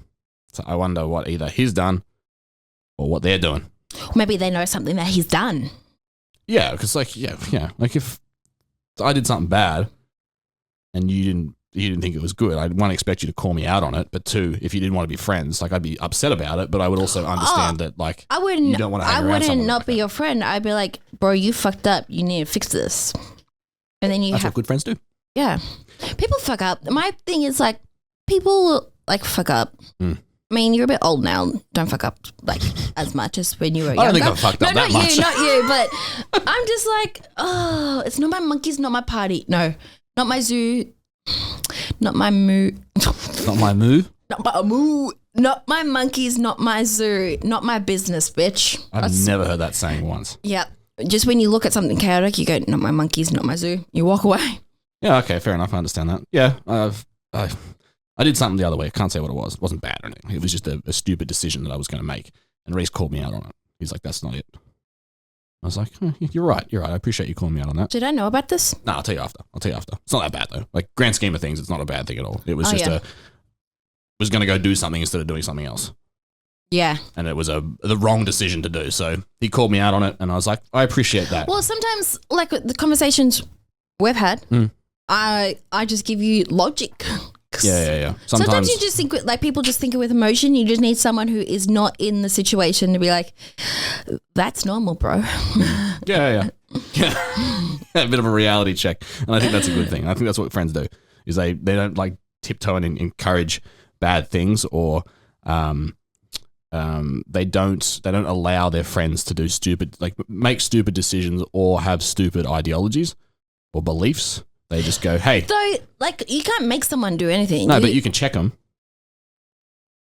S2: So I wonder what either he's done or what they're doing.
S1: Maybe they know something that he's done.
S2: Yeah, because like, yeah. Like if I did something bad and you didn't think it was good, I'd one, expect you to call me out on it, but 2, if you didn't want to be friends, like I'd be upset about it, but I would also understand that like you don't want to hang around someone. I wouldn't
S1: not be your friend. I'd be like, bro, you fucked up. You need to fix this. And then
S2: that's what good friends do.
S1: Yeah. People fuck up. My thing is like people like fuck up. I mean, you're a bit old now. Don't fuck up like as much as when you were younger.
S2: I don't think I've fucked up that much.
S1: Not you, but I'm just like, oh, it's not my monkeys, not my party. No, not my zoo, not my moo.
S2: Not my moo?
S1: Not my moo. Not my monkeys, not my zoo, not my business, bitch.
S2: I've never heard that saying once.
S1: Yeah. Just when you look at something chaotic, you go, not my monkeys, not my zoo. You walk away.
S2: Yeah, okay, fair enough. I understand that. Yeah, I did something the other way. I can't say what it was. It wasn't bad or anything. It was just a stupid decision that I was going to make. And Reese called me out on it. He's like, that's not it. I was like, you're right. I appreciate you calling me out on that.
S1: Did I know about this?
S2: No, I'll tell you after. It's not that bad though. Like grand scheme of things, it's not a bad thing at all. It was was going to go do something instead of doing something else.
S1: Yeah.
S2: And it was the wrong decision to do. So he called me out on it and I was like, I appreciate that.
S1: Well, sometimes like the conversations we've had, I just give you logic.
S2: Yeah.
S1: Sometimes you just think like people just think it with emotion. You just need someone who is not in the situation to be like, that's normal, bro.
S2: Yeah. A bit of a reality check. And I think that's a good thing. I think that's what friends do is they don't like tiptoe and encourage bad things or they don't allow their friends to do make stupid decisions or have stupid ideologies or beliefs. They just go, hey.
S1: So, like, you can't make someone do anything.
S2: No, but you can check them.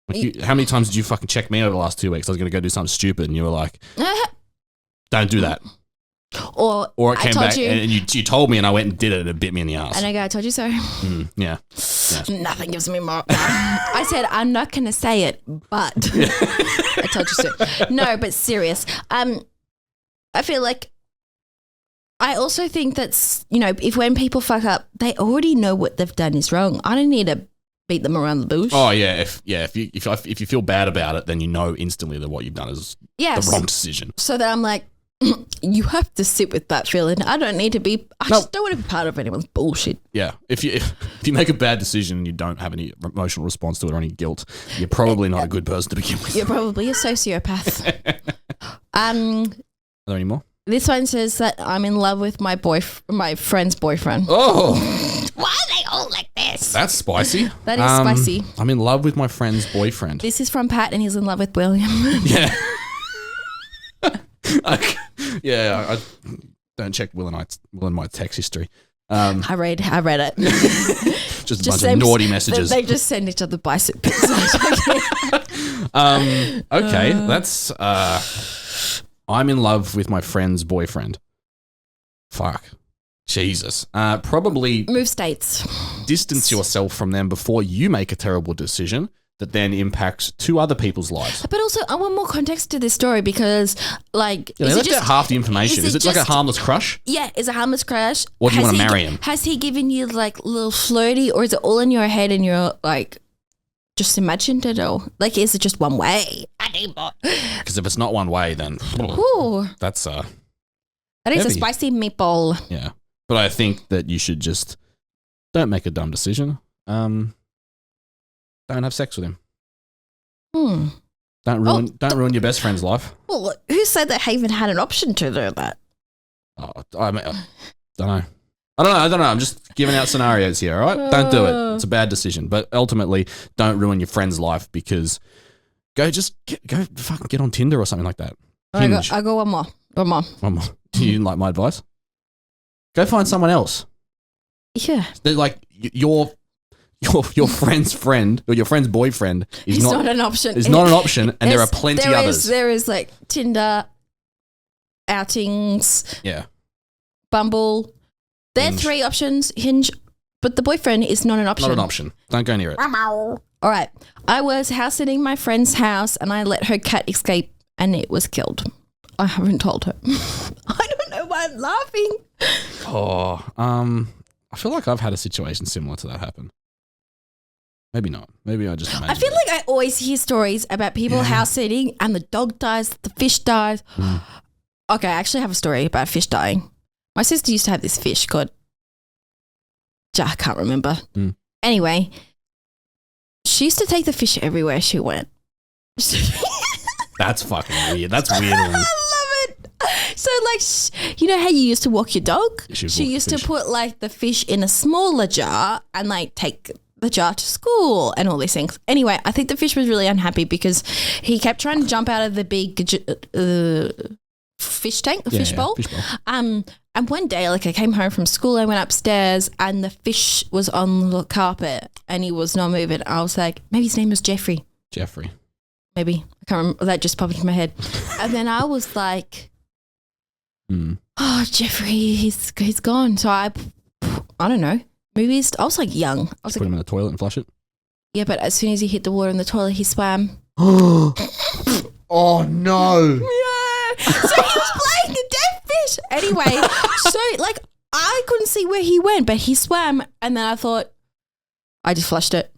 S2: Like how many times did you fucking check me over the last 2 weeks? I was going to go do something stupid and you were like, don't do that.
S1: Or
S2: it came back and you told me and I went and did it and it bit me in the ass.
S1: And I go, I told you so.
S2: Yeah.
S1: Nothing gives me more. I said, I'm not going to say it, but I told you so. No, but serious. I feel like I also think that's, if when people fuck up, they already know what they've done is wrong. I don't need to beat them around the bush.
S2: Oh yeah, if you feel bad about it, then you know instantly that what you've done is the wrong decision.
S1: So that I'm like, you have to sit with that feeling. I don't need to be. I just don't want to be part of anyone's bullshit.
S2: Yeah, if you make a bad decision and you don't have any emotional response to it or any guilt, you're probably not a good person to begin with.
S1: You're probably a sociopath.
S2: Are there any more?
S1: This one says that I'm in love with my friend's boyfriend.
S2: Oh,
S1: why are they all like this?
S2: that's spicy.
S1: That is spicy.
S2: I'm in love with my friend's boyfriend.
S1: This is from Pat, and he's in love with William.
S2: Yeah. I don't check Will and my text history.
S1: I read it.
S2: just a bunch of naughty messages.
S1: They just send each other bicep pics.
S2: Okay, that's I'm in love with my friend's boyfriend. Fuck. Jesus. Probably
S1: move states.
S2: Distance yourself from them before you make a terrible decision that then impacts two other people's lives.
S1: But also, I want more context to this story because, like...
S2: Yeah, they left out half the information. Is it like a harmless crush?
S1: Yeah, it's a harmless crush.
S2: Or do you want to marry him?
S1: Has he given you, like, a little flirty, or is it all in your head and you're, like, just imagined it all? Like, is it just one way?
S2: Because if it's not one way, then...
S1: Ooh.
S2: That's...
S1: That is
S2: heavy.
S1: a spicy meatball.
S2: Yeah. But I think that you should just... Don't make a dumb decision. Don't have sex with him. Don't ruin your best friend's life.
S1: Well, who said that Haven had an option to do that?
S2: Oh, I don't know. I don't know. I'm just giving out scenarios here, all right? Don't do it. It's a bad decision. But ultimately, don't ruin your friend's life because go fucking get on Tinder or something like that.
S1: I got one more. One more.
S2: Do you like my advice? Go find someone else.
S1: Yeah.
S2: They're like your friend's friend or your friend's boyfriend is not
S1: an option.
S2: Is not an option, and there are plenty others.
S1: There is like Tinder, outings, Bumble. There are 3 options. Hinge, but the boyfriend is not an option.
S2: Not an option. Don't go near it.
S1: All right. I was house sitting my friend's house, and I let her cat escape, and it was killed. I haven't told her. I don't know why I'm laughing.
S2: I feel like I've had a situation similar to that happen. Maybe not. Maybe I just imagine.
S1: I feel like I always hear stories about people house sitting and the dog dies, the fish dies. Okay, I actually have a story about fish dying. My sister used to have this fish called, I can't remember. Anyway, she used to take the fish everywhere she went.
S2: That's fucking weird. That's weird.
S1: I love it. So, like, you know how you used to walk your dog? She used to put, like, the fish in a smaller jar and, like, take the jar to school and all these things. Anyway, I think the fish was really unhappy because he kept trying to jump out of the big fish tank, fish bowl. And one day, like, I came home from school, I went upstairs and the fish was on the carpet and he was not moving. I was like, maybe his name was Jeffrey. Maybe. I can't remember. That just popped into my head. And then I was like, oh, Jeffrey, he's gone. So I don't know. Movies. I was like young. I was
S2: put him in the toilet and flush it.
S1: Yeah, but as soon as he hit the water in the toilet, he swam.
S2: Oh no!
S1: Yeah. So he was playing a dead fish. Anyway, so like I couldn't see where he went, but he swam, and then I thought, I just flushed it.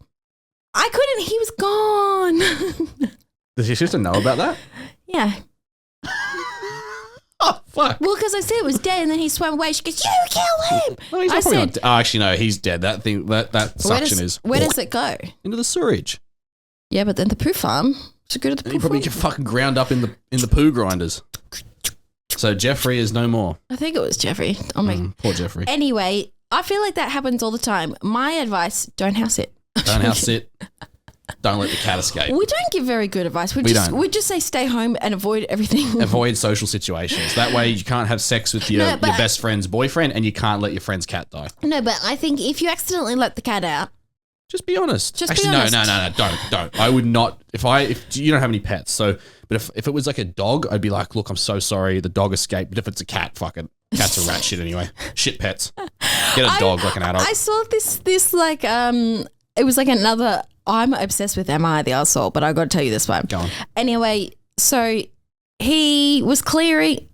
S1: I couldn't. He was gone.
S2: Does your sister know about that?
S1: Yeah.
S2: Oh, fuck.
S1: Well, because I said it was dead, and then he swam away. She goes, "You killed him."
S2: No, he's not actually, no, he's dead. That thing, that suction is.
S1: Where does it go?
S2: Into the sewage.
S1: Yeah, but then the poo farm. Should go to the poo farm.
S2: He probably get fucking ground up in the poo grinders. So Jeffrey is no more.
S1: I think it was Jeffrey.
S2: Poor Jeffrey.
S1: Anyway, I feel like that happens all the time. My advice: don't house it.
S2: Don't house it. Don't let the cat escape.
S1: We don't give very good advice. We just say stay home and avoid everything.
S2: Avoid social situations. That way you can't have sex with your best friend's boyfriend and you can't let your friend's cat die.
S1: No, but I think if you accidentally let the cat out,
S2: just be honest.
S1: Be honest.
S2: No, don't. I would not. If you don't have any pets, so but if it was like a dog, I'd be like, look, I'm so sorry, the dog escaped. But if it's a cat, fuck it. Cats are rat shit anyway. Shit pets. Get a dog like an adult.
S1: I saw this like it was like another. I'm obsessed with Am I the Arsehole, but I got to tell you this one.
S2: Go on.
S1: Anyway, so he was clearing.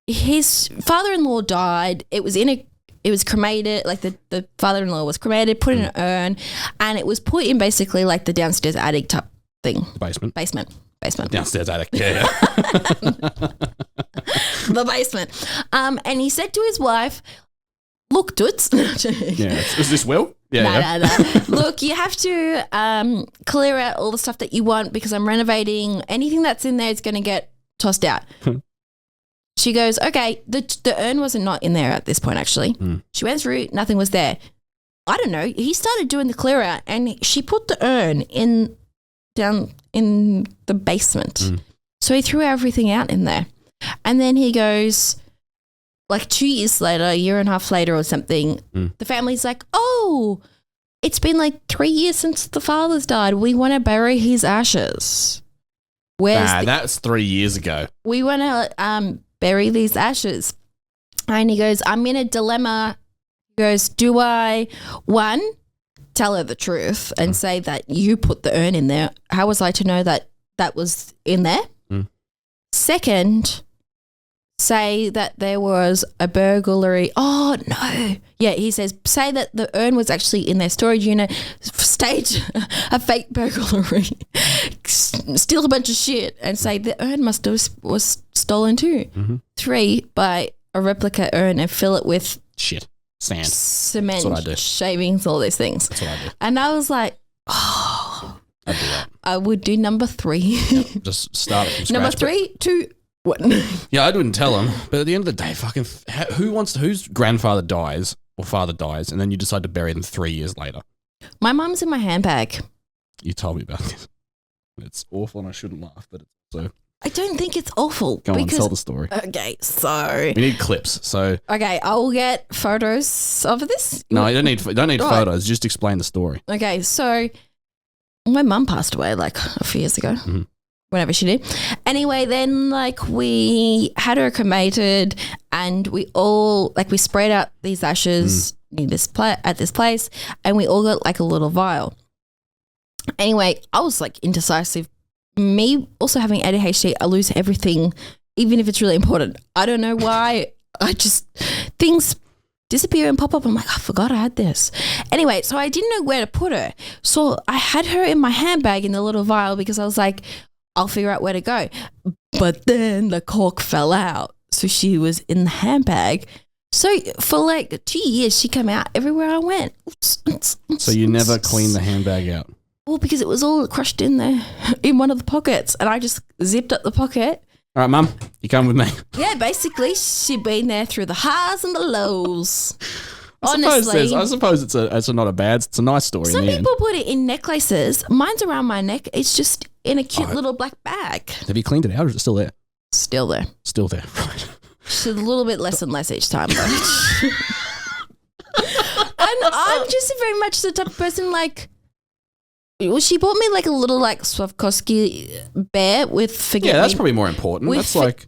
S1: His father-in-law died. It was cremated. Like the father-in-law was cremated, put in an urn, and it was put in basically like the downstairs attic type thing.
S2: The basement.
S1: basement.
S2: Downstairs attic. Yeah.
S1: The basement. And he said to his wife, look, Toots.
S2: Is this Will? Yeah.
S1: No. Look, you have to clear out all the stuff that you want because I'm renovating. Anything that's in there is going to get tossed out. She goes, okay. The urn wasn't not in there at this point, actually. She went through, nothing was there. I don't know. He started doing the clear out and she put the urn down in the basement. So he threw everything out in there. And then he goes, like 2 years later, a year and a half later or something, the family's like, oh, it's been like 3 years since the father's died. We want to bury his ashes.
S2: That's 3 years ago.
S1: We want to bury these ashes. And he goes, I'm in a dilemma. He goes, do I, one, tell her the truth and say that you put the urn in there? How was I to know that that was in there? Second, say that there was a burglary. Oh, no. Yeah, he says, say that the urn was actually in their storage unit, stage a fake burglary, steal a bunch of shit and say the urn was stolen too. 3, buy a replica urn and fill it with
S2: shit, sand,
S1: cement,
S2: that's what I do.
S1: Shavings, all these things.
S2: That's what I do.
S1: And I was like, oh,
S2: I'd do that.
S1: I would do number 3.
S2: Just start it from scratch.
S1: Number 3, 2, 1.
S2: Yeah, I wouldn't tell him. But at the end of the day, whose grandfather dies or father dies and then you decide to bury them 3 years later?
S1: My mum's in my handbag.
S2: You told me about this. It's awful and I shouldn't laugh, but it's so.
S1: I don't think it's awful.
S2: Go on, tell the story.
S1: Okay, so.
S2: We need clips, so.
S1: Okay, I'll get photos of this.
S2: No, you don't need photos. Just explain the story.
S1: Okay, so my mum passed away like a few years ago. Whenever she did. Anyway, then like we had her cremated and we all like we spread out these ashes at this place and we all got like a little vial. Anyway, I was like indecisive. Me also having ADHD, I lose everything, even if it's really important. I don't know why. Things disappear and pop up. I'm like, I forgot I had this. Anyway, so I didn't know where to put her. So I had her in my handbag in the little vial because I was like, I'll figure out where to go. But then the cork fell out. So she was in the handbag. So for like 2 years, she came out everywhere I went.
S2: So you never cleaned the handbag out?
S1: Well, because it was all crushed in there in one of the pockets and I just zipped up the pocket.
S2: All right, Mum, you come with me.
S1: Yeah, basically she'd been there through the highs and the lows.
S2: I suppose it's a nice story.
S1: Some people put it in necklaces. Mine's around my neck. It's just in a cute little black bag.
S2: Have you cleaned it out or is it still there?
S1: Still there.
S2: Still there, right.
S1: It's a little bit less and less each time though. And I'm just very much the type of person like, well, she bought me like a little like Swarovski bear with forget me.
S2: Yeah, that's probably more important. That's like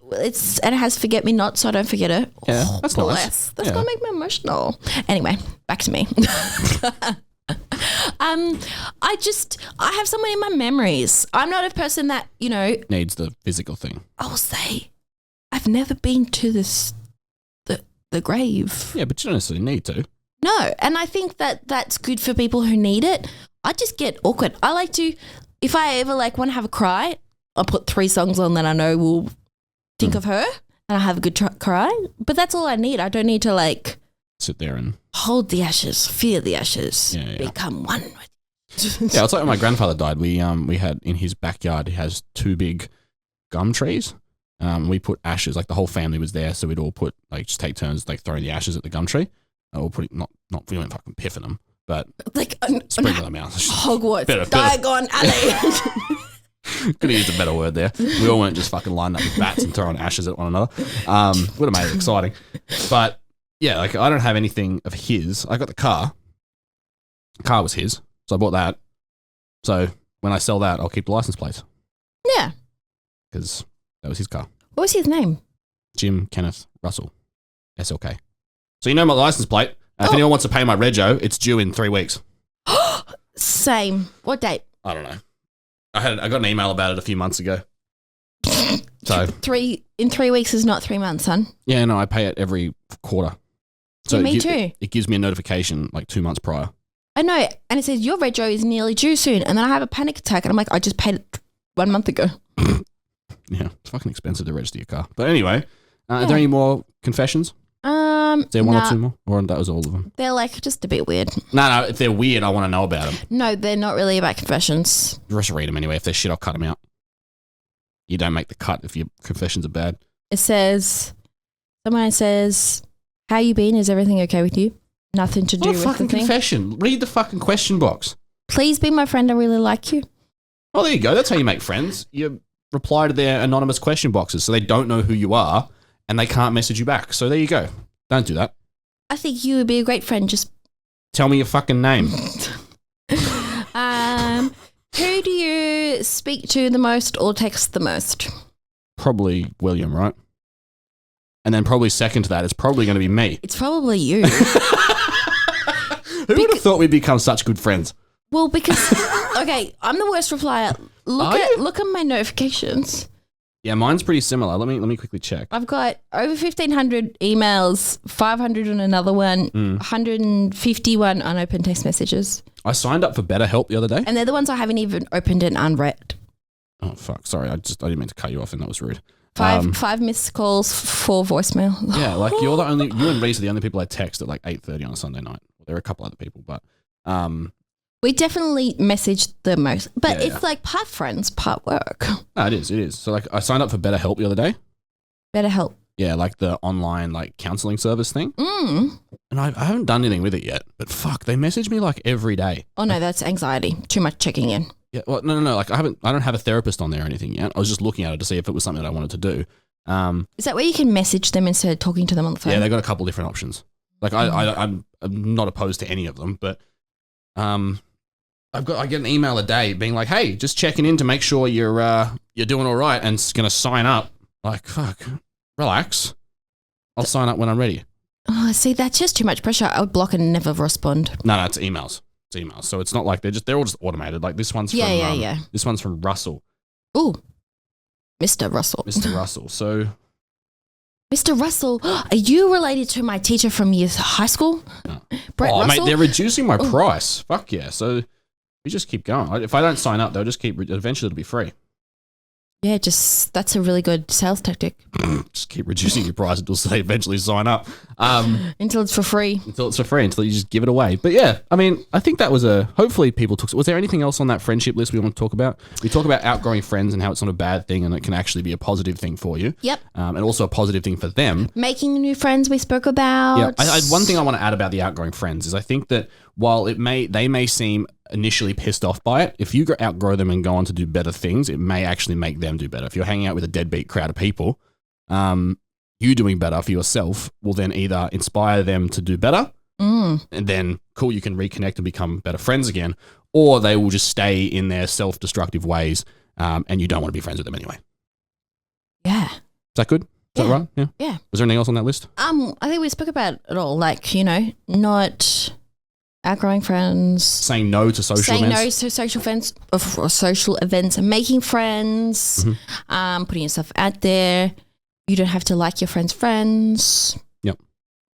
S1: and it has forget me not, so I don't forget it.
S2: Yeah, that's nice.
S1: That's gonna make me emotional. Anyway, back to me. I have someone in my memories. I'm not a person that
S2: needs the physical thing.
S1: I will say, I've never been to the grave.
S2: Yeah, but you don't necessarily need to.
S1: No, and I think that that's good for people who need it. I just get awkward. I like to, if I ever like want to have a cry, I'll put 3 songs on that I know will think of her and I'll have a good cry. But that's all I need. I don't need to like
S2: sit there and
S1: hold the ashes, feel the ashes, become one with it.
S2: Yeah, it's like when my grandfather died. We had in his backyard, he has 2 big gum trees. We put ashes, like the whole family was there, so we'd all put like just take turns like throwing the ashes at the gum tree. Or put it, not feeling fucking piffing them, but
S1: like
S2: sprinkle them out.
S1: Hogwarts, Diagon Alley.
S2: Could have used a better word there. We all weren't just fucking lining up with bats and throwing ashes at one another. Would have made it exciting. But yeah, like I don't have anything of his. I got the car. The car was his, so I bought that. So when I sell that, I'll keep the license plate.
S1: Yeah,
S2: because that was his car.
S1: What was his name?
S2: Jim Kenneth Russell, SLK. So you know my license plate. If anyone wants to pay my rego, it's due in 3 weeks.
S1: Same. What date?
S2: I don't know. I got an email about it a few months ago. So
S1: 3 weeks is not 3 months, son.
S2: Yeah, no, I pay it every quarter. So
S1: yeah, me too.
S2: It gives me a notification like 2 months prior.
S1: I know, and it says your rego is nearly due soon, and then I have a panic attack, and I'm like, I just paid it 1 month ago.
S2: Yeah, it's fucking expensive to register your car. But anyway, are there any more confessions? Is there one or two more? Or that was all of them?
S1: They're like just a bit weird.
S2: No, if they're weird, I want to know about them.
S1: No, they're not really about confessions.
S2: Just read them anyway. If they're shit, I'll cut them out. You don't make the cut if your confessions are bad.
S1: It says, someone says, how you been? Is everything okay with you? Nothing to do with the thing. What a fucking
S2: confession. Read the fucking question box.
S1: Please be my friend. I really like you.
S2: Oh, there you go. That's how you make friends. You reply to their anonymous question boxes so they don't know who you are and they can't message you back. So there you go. Don't do that.
S1: I think you would be a great friend. Just
S2: tell me your fucking name.
S1: Who do you speak to the most or text the most?
S2: Probably William, right? And then probably second to that, it's probably going to be me.
S1: It's probably you.
S2: Who would have thought we'd become such good friends?
S1: Well, because, okay, I'm the worst replier. Look at my notifications.
S2: Yeah, mine's pretty similar. Let me quickly check.
S1: I've got over 1,500 emails, 500 on another one, 151 unopened text messages.
S2: I signed up for BetterHelp the other day.
S1: And they're the ones I haven't even opened and unread.
S2: Oh, fuck. Sorry, I didn't mean to cut you off and that was rude.
S1: Five missed calls, 4 voicemail.
S2: Yeah, like you and Reese are the only people I text at like 8:30 on a Sunday night. Well, there are a couple other people, but...
S1: We definitely message the most, but it's like part friends, part work.
S2: No, it is. So like I signed up for BetterHelp the other day.
S1: BetterHelp.
S2: Yeah, like the online like counselling service thing.
S1: Mm.
S2: And I haven't done anything with it yet, but fuck, they message me like every day.
S1: Oh no, that's anxiety. Too much checking in.
S2: Yeah, well, no. Like I don't have a therapist on there or anything yet. I was just looking at it to see if it was something that I wanted to do.
S1: Is that where you can message them instead of talking to them on the phone?
S2: Yeah, they got a couple different options. Like I'm not opposed to any of them, but I get an email a day being like, hey, just checking in to make sure you're doing all right and it's gonna sign up. Like, fuck, relax. I'll sign up when I'm ready.
S1: Oh, see, that's just too much pressure. I would block and never respond.
S2: No, it's emails. It's emails. So it's not like they're all just automated. Like this one's from This one's from Russell.
S1: Ooh, Mr. Russell.
S2: Mr. Russell. So,
S1: Mr. Russell, are you related to my teacher from high school?
S2: No.
S1: Brett Russell?
S2: Mate, they're reducing my price. Fuck yeah. So we just keep going. If I don't sign up, they'll just eventually it'll be free.
S1: Yeah, that's a really good sales tactic.
S2: Just keep reducing your price until they eventually sign up.
S1: Until it's for free.
S2: Until you just give it away. But yeah, I mean, I think that was hopefully people took... Was there anything else on that friendship list we want to talk about? We talk about outgrowing friends and how it's not a bad thing and it can actually be a positive thing for you.
S1: Yep.
S2: And also a positive thing for them.
S1: Making new friends we spoke about.
S2: Yeah. One thing I want to add about the outgrowing friends is I think that while they may seem initially pissed off by it, if you outgrow them and go on to do better things, it may actually make them do better. If you're hanging out with a deadbeat crowd of people, you doing better for yourself will then either inspire them to do better, and then cool, you can reconnect and become better friends again, or they will just stay in their self-destructive ways, and you don't want to be friends with them anyway.
S1: Yeah.
S2: Is that good? Is that right? Yeah.
S1: Yeah.
S2: Was there anything else on that list?
S1: I think we spoke about it all. Like, not outgrowing friends,
S2: saying no to social
S1: events, making friends, putting yourself out there. You don't have to like your friends.
S2: Yep.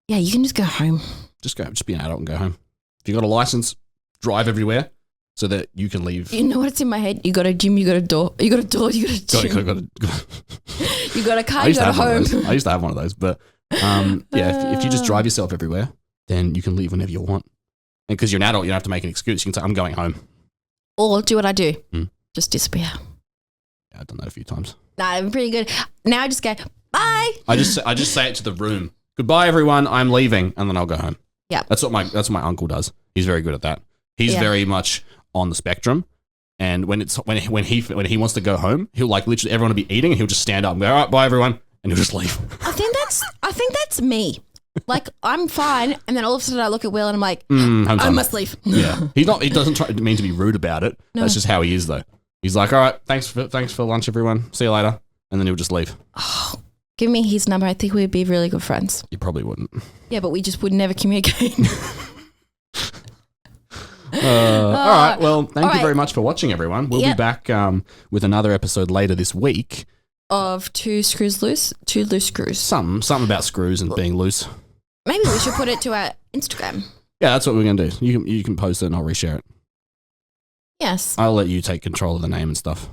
S1: Yeah, you can just go home.
S2: Just be an adult and go home. If you got a license, drive everywhere so that you can leave.
S1: You know what's in my head? You got a gym, you got a door, you got a gym. You got a car, you got a home.
S2: I used to have one of those, but if you just drive yourself everywhere, then you can leave whenever you want. And because you're an adult, you don't have to make an excuse. You can say, I'm going home.
S1: Or do what I do. Just disappear.
S2: Yeah, I've done that a few times.
S1: Nah, I'm pretty good. Now I just go, bye.
S2: I just say it to the room. Goodbye, everyone. I'm leaving. And then I'll go home.
S1: Yeah.
S2: That's what my uncle does. He's very good at that. He's very much on the spectrum. And when he wants to go home, he'll like literally everyone will be eating and he'll just stand up and go, all right, bye, everyone. And he'll just leave.
S1: I think that's me. Like, I'm fine, and then all of a sudden I look at Will and I'm like, I must leave.
S2: Yeah. He doesn't try to mean to be rude about it. No. That's just how he is, though. He's like, all right, thanks for lunch, everyone. See you later. And then he'll just leave.
S1: Oh, give me his number. I think we'd be really good friends.
S2: You probably wouldn't.
S1: Yeah, but we just would never communicate.
S2: All right. Well, thank you very much for watching, everyone. We'll be back with another episode later this week.
S1: Of two loose screws.
S2: Something about screws and being loose.
S1: Maybe we should put it to our Instagram. Yeah,
S2: that's what we're going to do. You can post it and I'll reshare it.
S1: Yes.
S2: I'll let you take control of the name and stuff.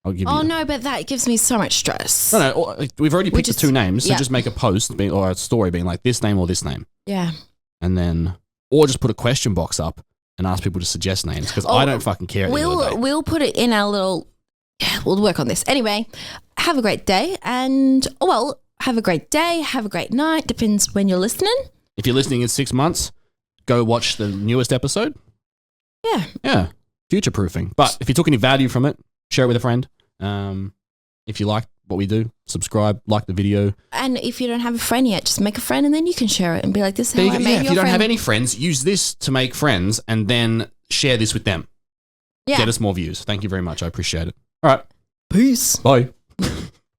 S2: I'll give you.
S1: Oh, no, but that gives me so much stress.
S2: No, we've already picked the two names, so just make a post or a story being like this name or this name.
S1: Yeah.
S2: And then, or just put a question box up and ask people to suggest names because I don't fucking care.
S1: We'll put it in our little. Yeah, we'll work on this. Anyway, have a great day and have a great day, have a great night. Depends when you're listening.
S2: If you're listening in 6 months, go watch the newest episode.
S1: Yeah.
S2: Yeah. Future proofing. But if you took any value from it, share it with a friend. If you like what we do, subscribe, like the video.
S1: And if you don't have a friend yet, just make a friend and then you can share it and be like, this is how I made your
S2: if you don't
S1: friend.
S2: have any friends, use this to make friends and then share this with them.
S1: Yeah.
S2: Get us more views. Thank you very much. I appreciate it. All right.
S1: Peace.
S2: Bye.